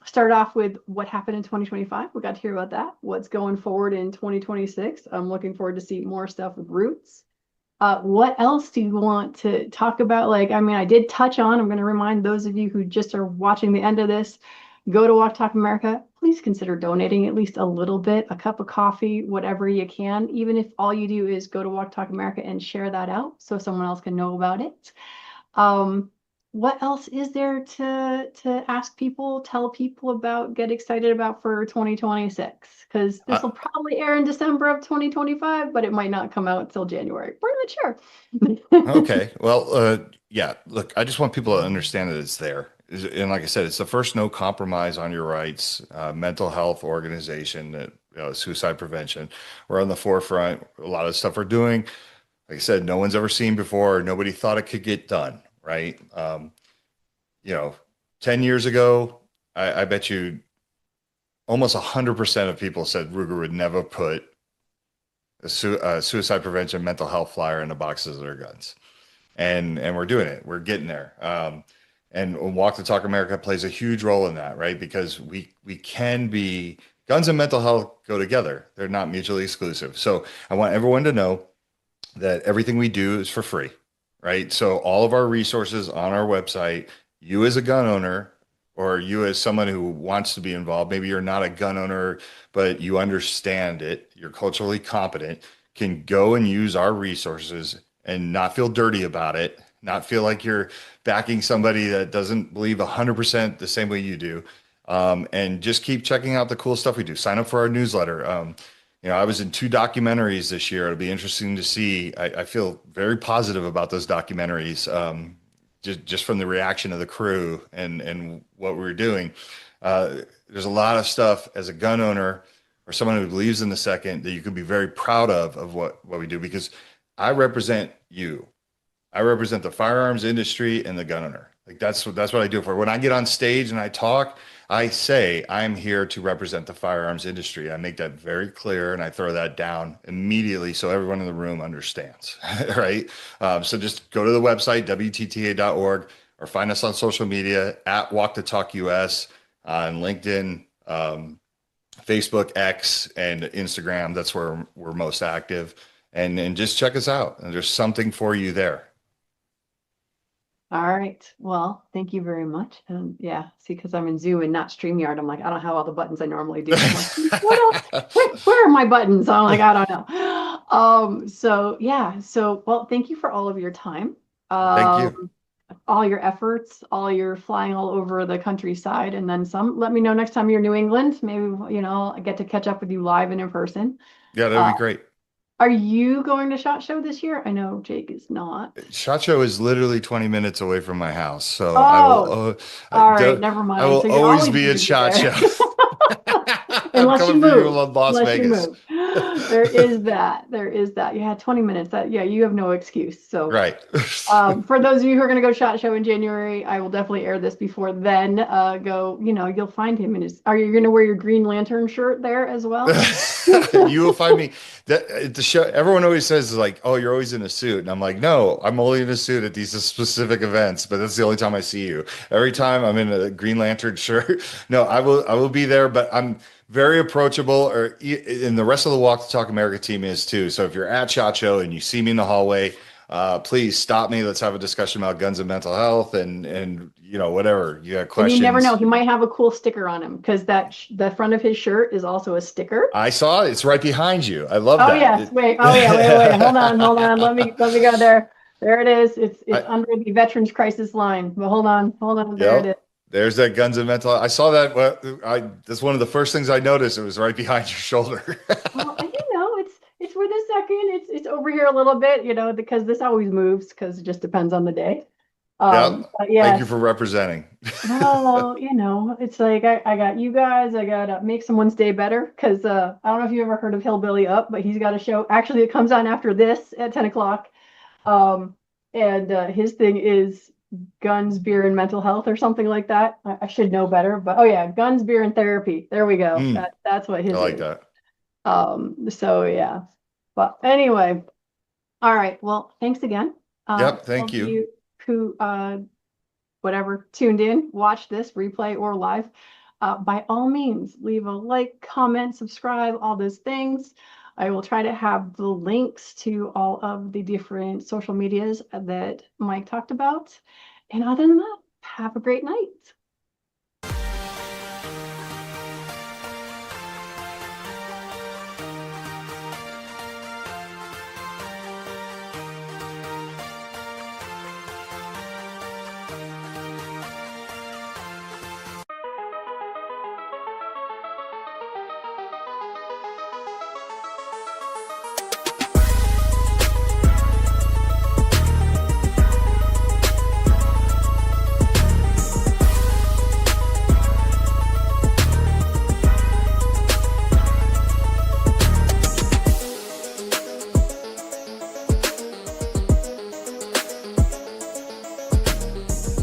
start off with what happened in 2025. We got to hear about that. What's going forward in 2026. I'm looking forward to see more stuff with Roots. What else do you want to talk about? Like, I mean, I did touch on, I'm going to remind those of you who just are watching the end of this, go to Walk Talk America. Please consider donating at least a little bit, a cup of coffee, whatever you can, even if all you do is go to Walk Talk America and share that out so someone else can know about it. Um, what else is there to ask people, tell people about, get excited about for 2026? Because this I, will probably air in December of 2025, but it might not come out till January. We're not sure. okay. Well, yeah. Look, I just want people to understand that it's there. And like I said, it's the first no compromise on your rights mental health organization that suicide prevention. We're on the forefront. A lot of the stuff we're doing, like I said, no one's ever seen before. Nobody thought it could get done, right? You know, 10 years ago, I bet you almost 100% of people said Ruger would never put a suicide prevention mental health flyer in the boxes of their guns. And we're doing it. We're getting there. And Walk the Talk America plays a huge role in that, right? Because we can be guns and mental health go together. They're not mutually exclusive. So I want everyone to know that everything we do is for free, right? So all of our resources on our website, you as a gun owner or you as someone who wants to be involved, maybe you're not a gun owner, but you understand it, you're culturally competent, can go and use our resources and not feel dirty about it, not feel like you're backing somebody that doesn't believe 100% the same way you do. And just keep checking out the cool stuff we do. Sign up for our newsletter. I was in two documentaries this year. It'll be interesting to see. I feel very positive about those documentaries, just from the reaction of the crew and what we were doing. There's a lot of stuff as a gun owner or someone who believes in the second that you can be very proud of what we do because I represent you. I represent the firearms industry and the gun owner. Like that's what I do for. When I get on stage and I talk, I say I'm here to represent the firearms industry. I make that very clear and I throw that down immediately so everyone in the room understands, right? So just go to the website, WTTA.org, or find us on social media at Walk the Talk US on LinkedIn, Facebook, X, and Instagram. That's where we're most active. And just check us out. And there's something for you there. All right. Well, thank you very much. And yeah, see, because I'm in Zoom and not StreamYard, I'm like, I don't have all the buttons I normally do. I'm like, what else? Where are my buttons? I'm like, I don't know. So yeah, well, thank you for all of your time. Well, thank you. All your efforts, all your flying all over the countryside and then some. Let me know next time you're in New England. Maybe, I get to catch up with you live and in person. Yeah, that'd Uh, be great. are you going to SHOT Show this year? I know Jake is not. Shot Show is literally 20 minutes away from my house, so Oh, all right, never I mind. will So you're always always be going at to be Shot there. Show. I'm Unless you coming for you in move. Las Unless you Vegas. move. There is that. There is that. Yeah, 20 minutes. That yeah, you have no excuse. So Right. for those of you who are going to go SHOT Show in January, I will definitely air this before then. Go, you'll find him in his. Are you going to wear your Green Lantern shirt there as well? You will find me that at the show. Everyone always says like, "Oh, you're always in a suit," and I'm like, "No, I'm only in a suit at these specific events." But that's the only time I see you. Every time I'm in a Green Lantern shirt. No, I will be there, but I'm very approachable. And the rest of the Walk the Talk America team is too. So if you're at SHOT Show and you see me in the hallway, please stop me. Let's have a discussion about guns and mental health, and whatever you have And you never know, questions. he might have a cool sticker on him because the front of his shirt is also a sticker. I saw it. It's right behind you. I love Oh that. yes, wait. Oh yeah, wait. Hold on. Let me go there. There it is. It's I, under the Veterans Crisis line. But hold on. There it is. yep. There's that guns and mental. I saw that. Well, that's one of the first things I noticed. It was right behind your shoulder. Well, and it's for the second. It's over here a little bit, because this always moves because it just depends on the day. Yep. But Thank you yes. for representing. Well, it's like I got you guys. I got to make someone's day better because I don't know if you ever heard of Hillbilly Up, but he's got a show. Actually, it comes on after this at 10 o'clock. Um, and his thing is guns, beer, and mental health or something like that. I should know better, but oh yeah, guns, beer, and therapy. There we go. Mm, That's what I his like is. that. So yeah. But anyway, all right. Well, thanks again. Yep. All Thank of you. you who whatever tuned in, watch this replay or live. By all means, leave a like, comment, subscribe, all those things. I will try to have the links to all of the different social medias that Mike talked about. And other than that, have a great night.